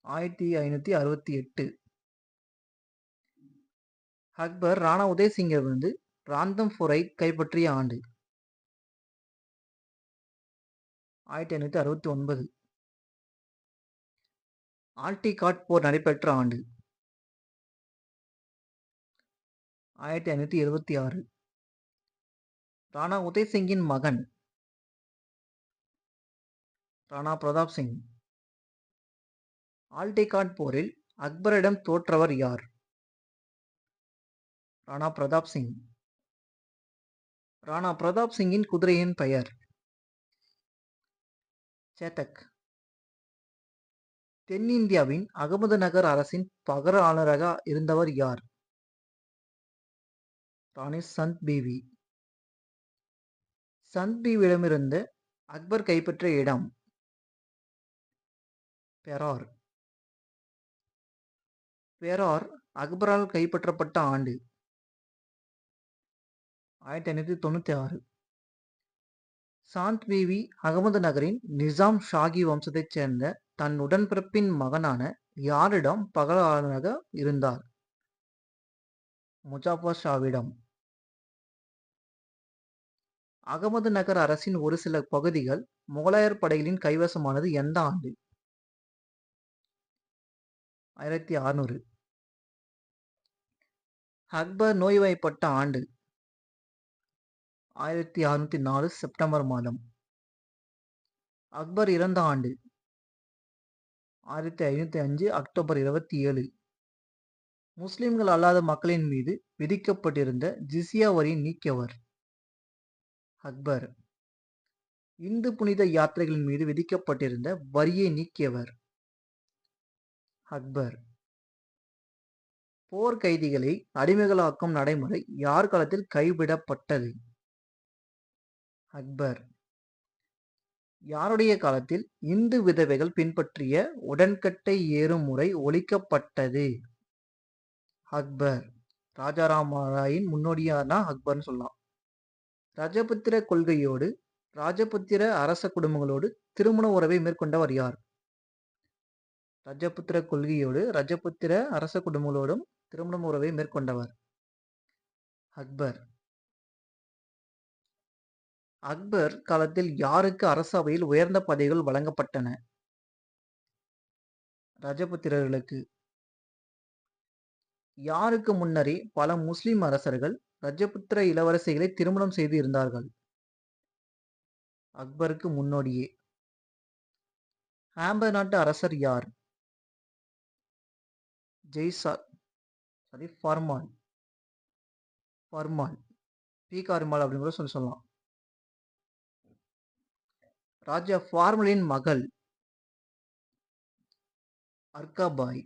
1568. அக்பர் ராணா உதய்சிங்கை வந்து ராந்தம்பூரை கைப்பற்றிய ஆண்டு 1569. ஆல்டிகாட் போர் நடைபெற்ற ஆண்டு 1576. ராணா உதய்சிங்கின் மகன் ராணா பிரதாப் சிங். ஆல்டிகாட் போரில் அக்பரிடம் தோற்றவர் யார்? ராணா பிரதாப் சிங். ராணா பிரதாப் சிங்கின் குதிரையின் பெயர் சேத்தக். தென்னிந்தியாவின் அகமது நகர் அரசின் பகர ஆளுநராக இருந்தவர் யார்? ராணி சந்த் பீவி. சந்த் பீவியிடமிருந்து அக்பர் கைப்பற்றிய இடம் பெரார். பெரார் அக்பரால் கைப்பற்றப்பட்ட ஆண்டு 1596. சாந்த் பீவி அகமது நகரின் நிசாம் ஷாகி வம்சத்தைச் சேர்ந்த தன் உடன்பிறப்பின் மகனான யாரிடம் பகர ஆளுநராக இருந்தார்? முஜாஃபர் ஷாவிடம். அகமது நகர் அரசின் ஒரு சில பகுதிகள் முகலாயர் படைகளின் கைவசமானது எந்த ஆண்டு? 1600. அக்பர் நோய்வாய்ப்பட்ட ஆண்டு 1604 செப்டம்பர் மாதம். அக்பர் இறந்த ஆண்டு 1505 அக்டோபர் 27. முஸ்லிம்கள் அல்லாத மக்களின் மீது விதிக்கப்பட்டிருந்த ஜிஸ்யா வரியை நீக்கியவர்? அக்பர். இந்து புனித யாத்திரைகளின் மீது விதிக்கப்பட்டிருந்த வரியை நீக்கியவர்? அக்பர். போர் கைதிகளை அடிமைகளாக்கும் நடைமுறை யார் காலத்தில் கைவிடப்பட்டது? அக்பர். யாருடைய காலத்தில் இந்து விதவைகள் பின்பற்றிய உடன்கட்டை ஏறும் முறை ஒழிக்கப்பட்டது? அக்பர். ராஜாராமராயின் முன்னோடியார்னா அக்பர்னு சொல்லலாம். ரஜபுத்திர கொள்கையோடு ராஜபுத்திர அரச குடும்பங்களோடு திருமண உறவை மேற்கொண்டவர் யார்? ரஜபுத்திர கொள்கையோடு ரஜபுத்திர அரச குடும்பங்களோடும் திருமண உறவை மேற்கொண்டவர் அக்பர். அக்பர் காலத்தில் யாருக்கு அரசவையில் உயர்ந்த பதவிகள் வழங்கப்பட்டன? ரஜபுத்திரர்களுக்கு. யாருக்கு முன்னரே பல முஸ்லிம் அரசர்கள் ரஜபுத்திர இளவரசிகளை திருமணம் செய்து இருந்தார்கள்? அக்பருக்கு முன்னோடியே. ஆம்பர் நாட்டு அரசர் யார்? ஃபர்மான். பீகாரிமால் அப்படின்னு கூட சொல்லலாம். ராஜா ஃபார்மலின் மகள் அர்காபாய்.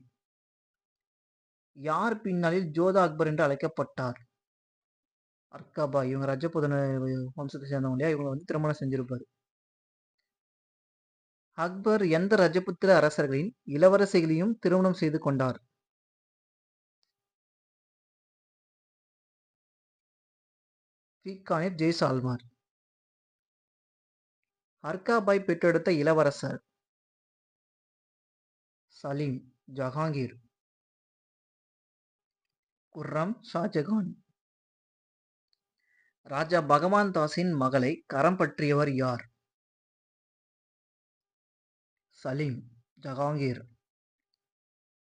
யார் பின்னாளில் ஜோதா அக்பர் என்று அழைக்கப்பட்டார்? அர்காபாய். இவங்க ரஜபுதன வம்சத்தை சேர்ந்தவங்க இல்லையா, இவங்க வந்து திருமணம் செஞ்சிருப்பாரு. அக்பர் எந்த ரஜபுத்திர அரசர்களின் இளவரசிகளையும் திருமணம் செய்து கொண்டார்? பீகானிர் ஜெய்சால்மர். அர்காபாய் பெற்றெடுத்த இளவரசர் சலீம், ஜஹாங்கீர், குர்ரம், ஷாஜகான். ராஜா பகவான் தாஸின் மகளை கரம் பற்றியவர் யார்? சலீம், ஜஹாங்கீர்.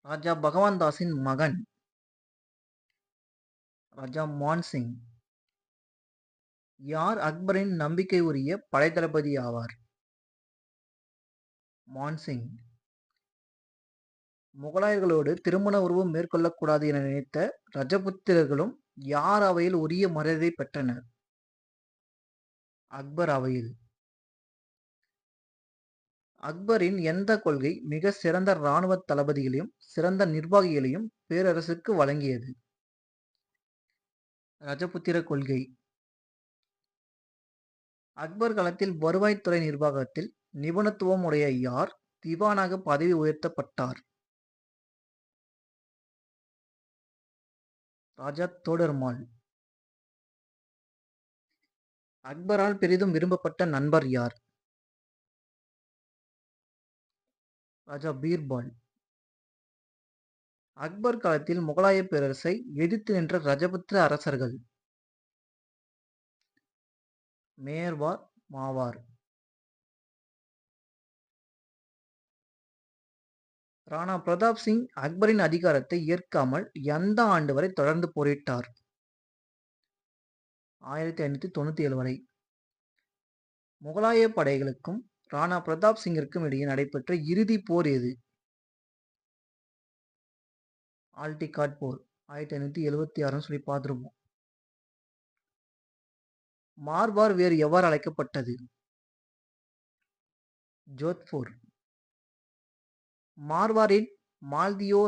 ராஜா பகவான் தாஸின் மகன் ராஜா மான்சிங். யார் அக்பரின் நம்பிக்கை உரிய படைத்தளபதி ஆவார்? மான்சிங். முகலாயர்களோடு திருமண உறவு மேற்கொள்ளக்கூடாது என நினைத்த ரஜபுத்திரர்களும் யார் அவையில் உரிய மரியாதை பெற்றனர்? அக்பர் அவையில். அக்பரின் எந்த கொள்கை மிக சிறந்த இராணுவ தளபதிகளையும் சிறந்த நிர்வாகிகளையும் பேரரசுக்கு வழங்கியது? ரஜபுத்திர கொள்கை. அக்பர் காலத்தில் வருவாய்த்துறை நிர்வாகத்தில் நிபுணத்துவம் உடைய யார் திவானாக பதவி உயர்த்தப்பட்டார்? ராஜா தோடர்மால். அக்பரால் பெரிதும் விரும்பப்பட்ட நண்பர் யார்? ராஜா பீர்பால். அக்பர் காலத்தில் முகலாய பேரரசை எதிர்த்து நின்ற ரஜபுத்திர அரசர்கள். மேர்வார், மாவார். ராணா பிரதாப் சிங் அக்பரின் அதிகாரத்தை ஏற்காமல் எந்த ஆண்டு வரை தொடர்ந்து போரிட்டார்? 1597 வரை. முகலாய படைகளுக்கும் ராணா பிரதாப் சிங்கிற்கும் இடையே நடைபெற்ற இறுதி போர் எது? ஆல்டிகாட் போர் 1576 சொல்லி பார்த்துருப்போம். மார்வார் வேறு எவ்வாறு அழைக்கப்பட்டது? ஜோத்பூர். மார்வாரின் மால்தியோ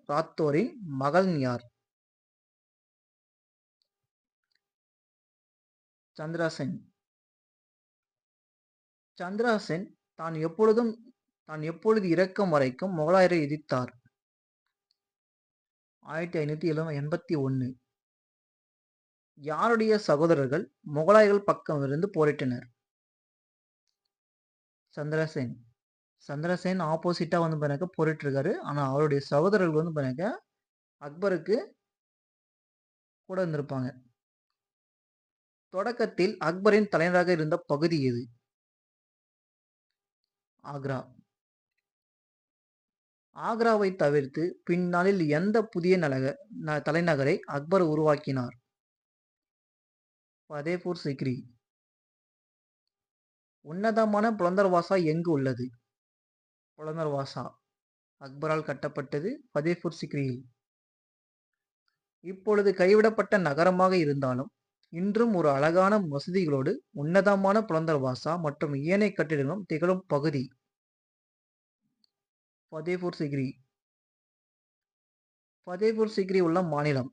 ராத்தோரின் மகள் யார்? சந்திராசென். சந்திராசென் தான் எப்பொழுது இறக்கும் வரைக்கும் முகலாயரை எதிர்த்தார்? 1581. யாருடைய சகோதரர்கள் முகலாயர்கள் பக்கமிருந்து போரிட்டனர்? சந்திரசேன். சந்திரசேன் ஆப்போசிட்டா போரிட்டு இருக்காரு. ஆனா அவருடைய சகோதரர்கள் அக்பருக்கு கூட இருந்திருப்பாங்க. தொடக்கத்தில் அக்பரின் தலைவராக இருந்த பகுதி எது? ஆக்ரா. ஆக்ராவை தவிர்த்து பின்னாளில் எந்த புதிய தலைநகரை அக்பர் உருவாக்கினார்? ஃபதேபூர் சிக்ரி. உன்னதமான புலந்தர்வாசா எங்கு உள்ளது? புலந்தர்வாசா அக்பரால் கட்டப்பட்டது ஃபதேபூர் சிக்ரியில். இப்பொழுது கைவிடப்பட்ட நகரமாக இருந்தாலும் இன்றும் ஒரு அழகான மசூதிகளோடு உன்னதமான புலந்தர்வாசா மற்றும் ஏனைய கட்டிடங்களும் திகழும் பகுதி ஃபதேபூர் சிக்ரி. ஃபதேபூர் சிக்ரி உள்ள மாநிலம்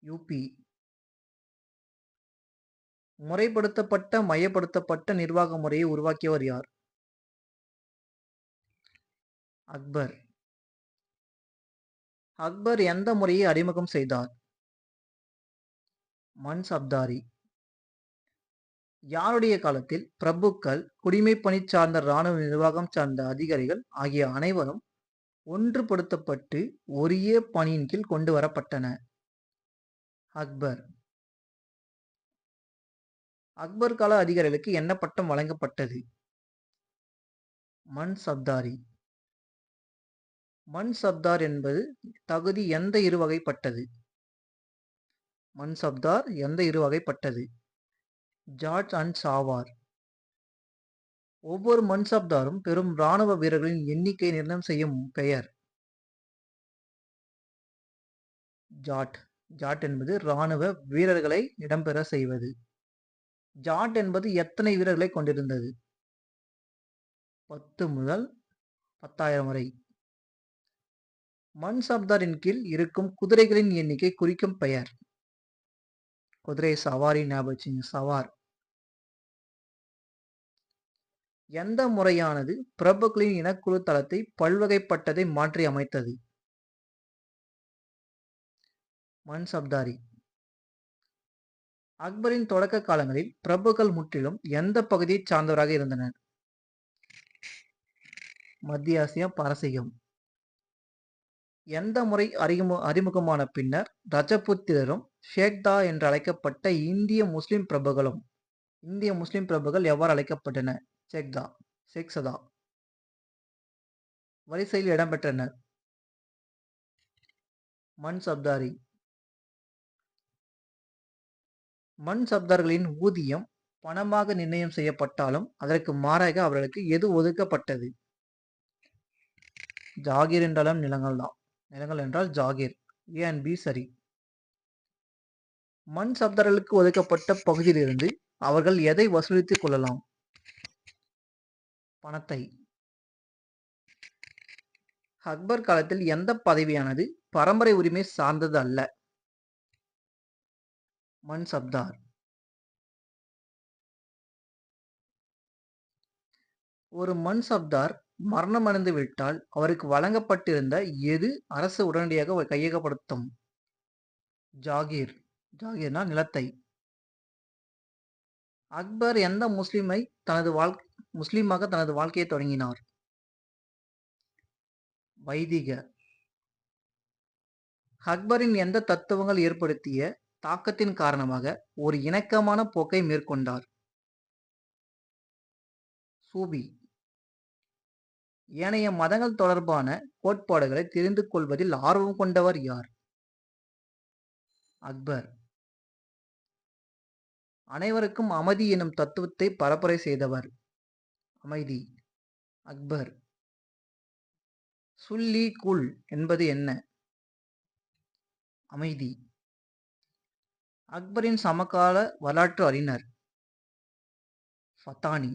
யூபி. முறைப்படுத்தப்பட்ட மையப்படுத்தப்பட்ட நிர்வாக முறையை உருவாக்கியவர் யார்? அக்பர். அக்பர் எந்த முறையை அறிமுகம் செய்தார்? மன்சப்தாரி. யாருடைய காலத்தில் பிரபுக்கள், குடிமைப்பணி சார்ந்த இராணுவ நிர்வாகம் சார்ந்த அதிகாரிகள் ஆகிய அனைவரும் ஒன்றுபடுத்தப்பட்டு ஒரே பணியின் கீழ் கொண்டு வரப்பட்டன? அக்பர். அக்பர் கால அதிகாரிகளுக்கு என்ன பட்டம் வழங்கப்பட்டது? மன்சப்தாரி. மன்சப்தார் என்பது தகுதி எந்த இரு வகைப்பட்டது? மன்சப்தார் எந்த இரு வகைப்பட்டது? ஜாட் அண்ட் சாவார். ஒவ்வொரு மன்சப்தாரும் பெரும் இராணுவ வீரர்களின் எண்ணிக்கை நிர்ணயம் செய்யும் பெயர்? ஜாட். ஜாட் என்பது இராணுவ வீரர்களை இடம்பெற செய்வது. ஜாட் என்பது எத்தனை வீரர்களை கொண்டிருந்தது? 10 முதல் 10,000 வரை. மன்சப்தாரின் கீழ் இருக்கும் குதிரைகளின் எண்ணிக்கை குறிக்கும் பெயர்? குதிரை சவாரி. ஞாபகம், சவார். எந்த முறையானது பிரபுக்களின் இனக்குழு தளத்தை பல்வகைப்பட்டதை மாற்றி அமைத்தது? மன்சப்தாரி. அக்பரின் தொடக்க காலங்களில் பிரபுக்கள் முற்றிலும் எந்த பகுதியை சார்ந்தவராக இருந்தனர்? மத்திய ஆசியா, பாரசீகம். எந்த முறை அறிமுகமான பின்னர் ரஜபுத்திரரும் ஷேக்தா என்று அழைக்கப்பட்ட இந்திய முஸ்லிம் பிரபுகள் எவ்வாறு அழைக்கப்பட்டன? ஷேக்சதா வரிசையில் இடம்பெற்றனர். மன்சப்தாரி. மன்சப்தார்களின் ஊதியம் பணமாக நிர்ணயம் செய்யப்பட்டாலும் அதற்கு மாறாக அவர்களுக்கு எது ஒதுக்கப்பட்டது? ஜாகீர் என்றாலும் நிலங்கள் தான். நிலங்கள் என்றால் ஜாகீர். ஏ அண்ட் பி சரி. மன்சப்தார்களுக்கு ஒதுக்கப்பட்ட பகுதியிலிருந்து அவர்கள் எதை வசூலித்துக் கொள்ளலாம்? பணத்தை. அக்பர் காலத்தில் எந்த பதவியானது பரம்பரை உரிமை சார்ந்தது அல்ல? மன்சப்தார். ஒரு மன்சப்தார் மரணமடைந்து விட்டால் அவருக்கு வழங்கப்பட்டிருந்த எது அரசு உடனடியாக கையகப்படுத்தும்? ஜாகீர். ஜாகீர்னா நிலத்தை. அக்பர் எந்த முஸ்லிமாக தனது வாழ்க்கையை தொடங்கினார்? வைதிக. அக்பரின் எந்த தத்துவங்கள் ஏற்படுத்திய தாக்கத்தின் காரணமாக ஒரு இணக்கமான போக்கை மேற்கொண்டார்? சூபி. ஏனைய மதங்கள் தொடர்பான கோட்பாடுகளை தெரிந்து கொள்வதில் ஆர்வம் கொண்டவர் யார்? அக்பர். அனைவருக்கும் அமைதி எனும் தத்துவத்தை பரப்புரை செய்தவர்? அமைதி. அக்பர். சுல்லி குல் என்பது என்ன? அமைதி. அக்பரின் சமகால வரலாற்று அறிஞர்? ஃபத்தானி.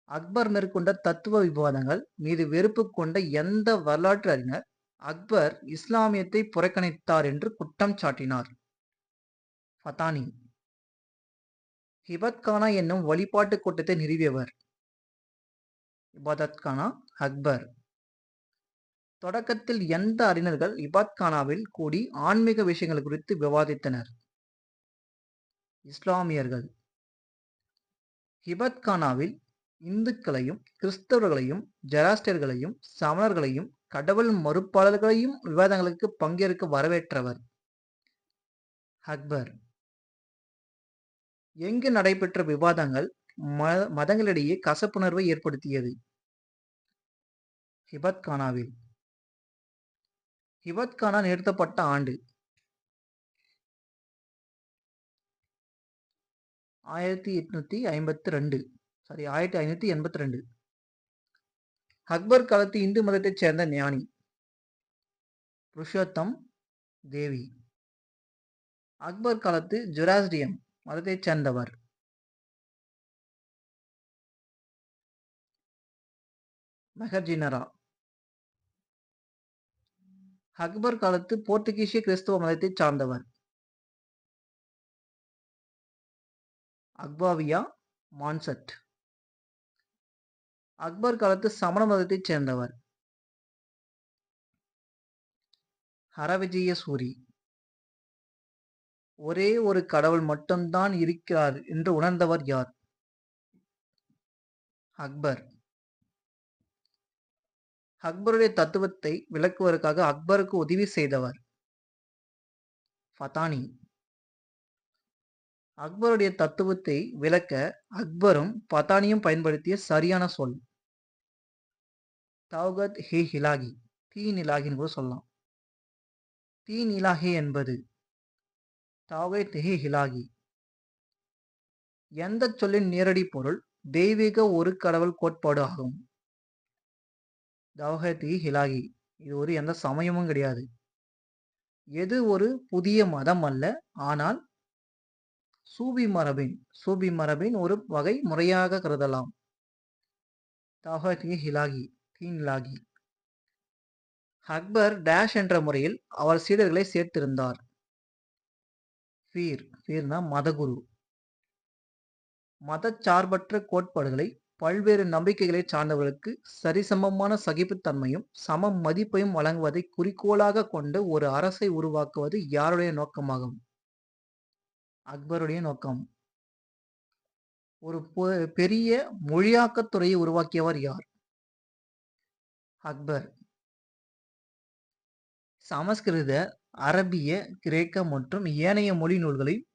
அக்பர் மேற்கொண்ட தத்துவ விவாதங்கள் மீது வெறுப்பு கொண்ட எந்த வரலாற்று அறிஞர் அக்பர் இஸ்லாமியத்தை புறக்கணித்தார் என்று குற்றம் சாட்டினார்? ஃபத்தானி. ஹிபத்கானா என்னும் வழிபாட்டு கூட்டத்தை நிறுவியவர்? இபாதத்கானா அக்பர். தொடக்கத்தில் எந்த அறிஞர்கள் இபாத்கானாவில் கூடி ஆன்மீக விஷயங்கள் குறித்து விவாதித்தனர்? இஸ்லாமியர்கள். ஹிபத்கானாவில் இந்துக்களையும் கிறிஸ்தவர்களையும் ஜெராஸ்டர்களையும் சமணர்களையும் கடவுள் மறுப்பாளர்களையும் விவாதங்களுக்கு பங்கேற்க வரவேற்றவர்? அக்பர். எங்கு நடைபெற்ற விவாதங்கள் மதங்களிடையே கசப்புணர்வை ஏற்படுத்தியது? ஹிபத்கானாவில். ஹிபத்கானா நிறுத்தப்பட்ட ஆண்டு? 1582. அக்பர் காலத்து இந்து மதத்தைச் சேர்ந்த ஞானி? புருஷோத்தம் தேவி. அக்பர் காலத்து ஜொராஸ்ட்ரியம் மதத்தைச் சேர்ந்தவர்? மெஹர்ஜினரா. அக்பர் காலத்து போர்த்துகீசிய கிறிஸ்தவ மதத்தைச் சார்ந்தவர்? அக்பாவியா மான்சட். அக்பர் காலத்து சமண மதத்தைச் சேர்ந்தவர்? ஹரவிஜய சூரி. ஒரே ஒரு கடவுள் மட்டும்தான் இருக்கிறார் என்று உணர்ந்தவர் யார்? அக்பர். அக்பருடைய தத்துவத்தை விளக்குவதற்காக அக்பருக்கு உதவி செய்தவர்? ஃபத்தானி. அக்பருடைய தத்துவத்தை விளக்க அக்பரும் ஃபத்தானியும் பயன்படுத்திய சரியான சொல்? தௌகத் ஹே இலாஹி. தீன் இலாஹின்னு கூட சொல்லலாம். தீன் இலாஹி என்பது தௌகத் ஹே இலாஹி. எந்த சொல்லின் நேரடி பொருள் தெய்வீக ஒரு கடவுள் கோட்பாடு ஆகும்? தௌஹத் இலாஹி. இது ஒரு எந்த சமயமும் கிடையாது. எது ஒரு புதிய மதம் அல்ல, ஆனால் சூபி மரபின் ஒரு வகை முறையாக கருதலாம். தௌஹத் இலாஹி. தீன் இலாஹி. அக்பர் டேஷ் என்ற முறையில் அவர் சீடர்களை சேர்த்திருந்தார்? ஃபீர்னா மதகுரு. மதச்சார்பற்ற கோட்பாடுகளை பல்வேறு நம்பிக்கைகளை சார்ந்தவர்களுக்கு சரிசமமான சகிப்புத்தன்மையும் சம மதிப்பையும் வழங்குவதை குறிக்கோளாக கொண்டு ஒரு அரசை உருவாக்குவது யாருடைய நோக்கமாகும்? அக்பருடைய நோக்கம். ஒரு பெரிய மொழியாக்கத் துறையை உருவாக்கியவர் யார்? அக்பர். சமஸ்கிருத, அரபிய, கிரேக்க மற்றும் ஏனைய மொழி நூல்களை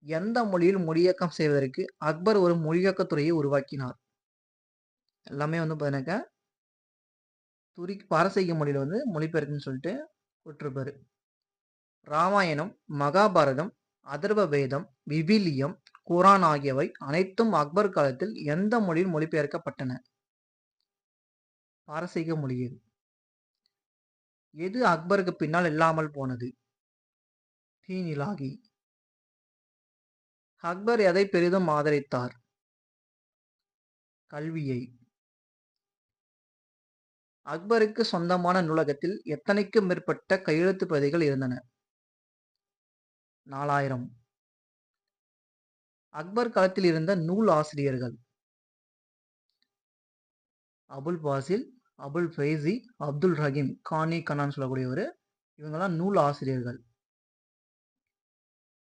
எந்த மொழியில் மொழியாக்கம் செய்வதற்கு அக்பர் ஒரு மொழியாக்கத் துறையை உருவாக்கினார்? எல்லாமே பார்த்தீங்கன்னாக்கா பாரசீக மொழியில மொழிபெயர்க்குன்னு சொல்லிட்டு விட்டுருப்பாரு. ராமாயணம், மகாபாரதம், அதர்வ வேதம், விவிலியம், குரான் ஆகியவை அனைத்தும் அக்பர் காலத்தில் எந்த மொழியில் மொழிபெயர்க்கப்பட்டன? பாரசீக மொழியில். எது அக்பருக்கு பின்னால் இல்லாமல் போனது? தீன் இலாஹி. அக்பர் எதை பெரிதும் ஆதரித்தார்? கல்வியை. அக்பருக்கு சொந்தமான நூலகத்தில் எத்தனைக்கும் மேற்பட்ட கையெழுத்து பிரதிகள் இருந்தன? 4000. அக்பர் காலத்தில் இருந்த நூல் ஆசிரியர்கள்? அபுல் பாசில், அபுல் ஃபைசி, அப்துல் ரஹீம் கானி கனான்னு சொல்லக்கூடியவர். இவங்கெல்லாம் நூல் ஆசிரியர்கள்.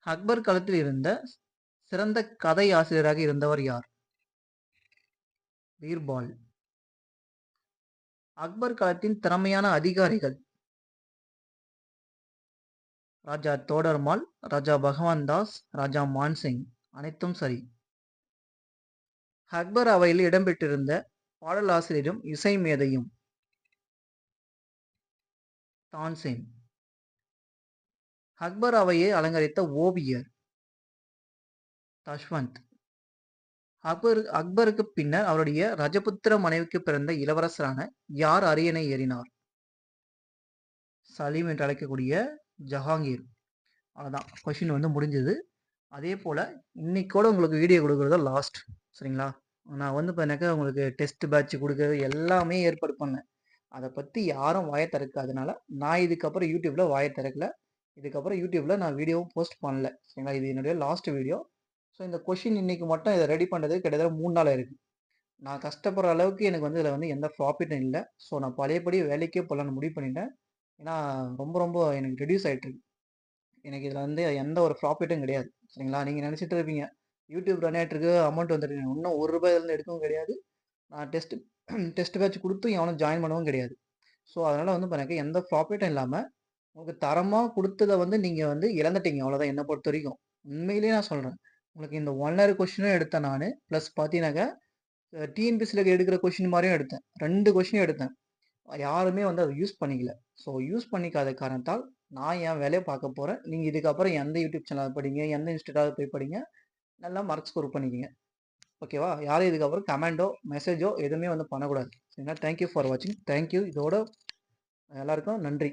அக்பர் காலத்தில் இருந்த சிறந்த கதை ஆசிரியராக இருந்தவர் யார்? பீர்பால். அக்பர் காலத்தின் திறமையான அதிகாரிகள் ராஜா தோடர்மால், ராஜா பகவான் தாஸ், ராஜா மான்சிங். அனைத்தும் சரி. அக்பர் அவையில் இடம்பெற்றிருந்த பாடலாசிரியரும் இசை மேதையும் தான்சேன். அக்பர் அவையை அலங்கரித்த ஓவியர் தஷ்வந்த். அக்பருக்கு பின்னர் அவருடைய ரஜபுத்திர மனைவிக்கு பிறந்த இளவரசரான யார் அரியணை ஏறினார்? சலீம் என்று அழைக்கக்கூடிய ஜஹாங்கீர். அவ்வளோதான், கொஷின் வந்து முடிஞ்சது. அதே போல் இன்னைக்கோட உங்களுக்கு வீடியோ கொடுக்குறதா லாஸ்ட், சரிங்களா? நான் வந்து பார்த்தீங்கன்னாக்கா உங்களுக்கு டெஸ்ட் பேட்ச் கொடுக்குறது எல்லாமே ஏற்பாடு பண்ணேன். அதை பற்றி யாரும் வாயை திறக்காதனால நான் இதுக்கப்புறம் யூடியூப்பில் வாயை திறக்கல. இதுக்கப்புறம் யூடியூப்பில் நான் வீடியோவும் போஸ்ட் பண்ணல, சரிங்களா? இது என்னுடைய லாஸ்ட் வீடியோ. ஸோ இந்த கொஷின் இன்னைக்கு மட்டும் இதை ரெடி பண்ணுறது கிட்டத்தட்ட 3 நாள் இருக்குது. நான் கஷ்டப்படுற அளவுக்கு எனக்கு வந்து இதில் வந்து எந்த ப்ராஃபிட்டும் இல்லை. ஸோ நான் பழையபடி வேலைக்கே போகலான்னு முடிவு பண்ணிட்டேன். ஏன்னா ரொம்ப ரொம்ப எனக்கு ரெடியூஸ் ஆகிட்டு இருக்கு. எனக்கு இதில் வந்து எந்த ஒரு ப்ராஃபிட்டும் கிடையாது, சரிங்களா? நீங்கள் நினச்சிட்டு இருப்பீங்க யூடியூப் ரன் ஆகிட்டு இருக்கு, அமௌண்ட் வந்துட்டு இன்னும் ₹1 எடுக்கவும் கிடையாது. நான் டெஸ்ட் பேட்ச் கொடுத்து எவனும் ஜாயின் பண்ணவும் கிடையாது. ஸோ அதனால் வந்து எனக்கு எந்த ப்ராஃபிட்டும் இல்லாமல் உங்களுக்கு தரமாக கொடுத்ததை வந்து நீங்கள் வந்து இழந்துட்டீங்க, அவ்வளோதான் என்னை பொறுத்த வரைக்கும். உண்மையிலேயே நான் சொல்கிறேன். உங்களுக்கு இந்த 1 லேக் கொஷினும் எடுத்தேன் நான், ப்ளஸ் பார்த்தீங்கன்னாக்கா டிஎன்பிசியில் எடுக்கிற கொஷின் மாதிரியும் எடுத்தேன். 2 கொஷினும் எடுத்தேன். யாருமே வந்து அதை யூஸ் பண்ணிக்கல. ஸோ யூஸ் பண்ணிக்காத காரணத்தால் நான் என் வேலையை பார்க்க போகிறேன். நீங்கள் இதுக்கப்புறம் எந்த யூடியூப் சேனல் படிங்க, எந்த இன்ஸ்டியூட்டாவது போய் படிங்க, நல்லா மார்க் ஸ்கோர் பண்ணிக்கிங்க. ஓகேவா? யாரும் இதுக்கப்புறம் கமெண்டோ மெசேஜோ எதுவுமே வந்து பண்ணக்கூடாது, சரிங்களா? தேங்க்யூ ஃபார் வாட்சிங். தேங்க்யூ. இதோட எல்லாருக்கும் நன்றி.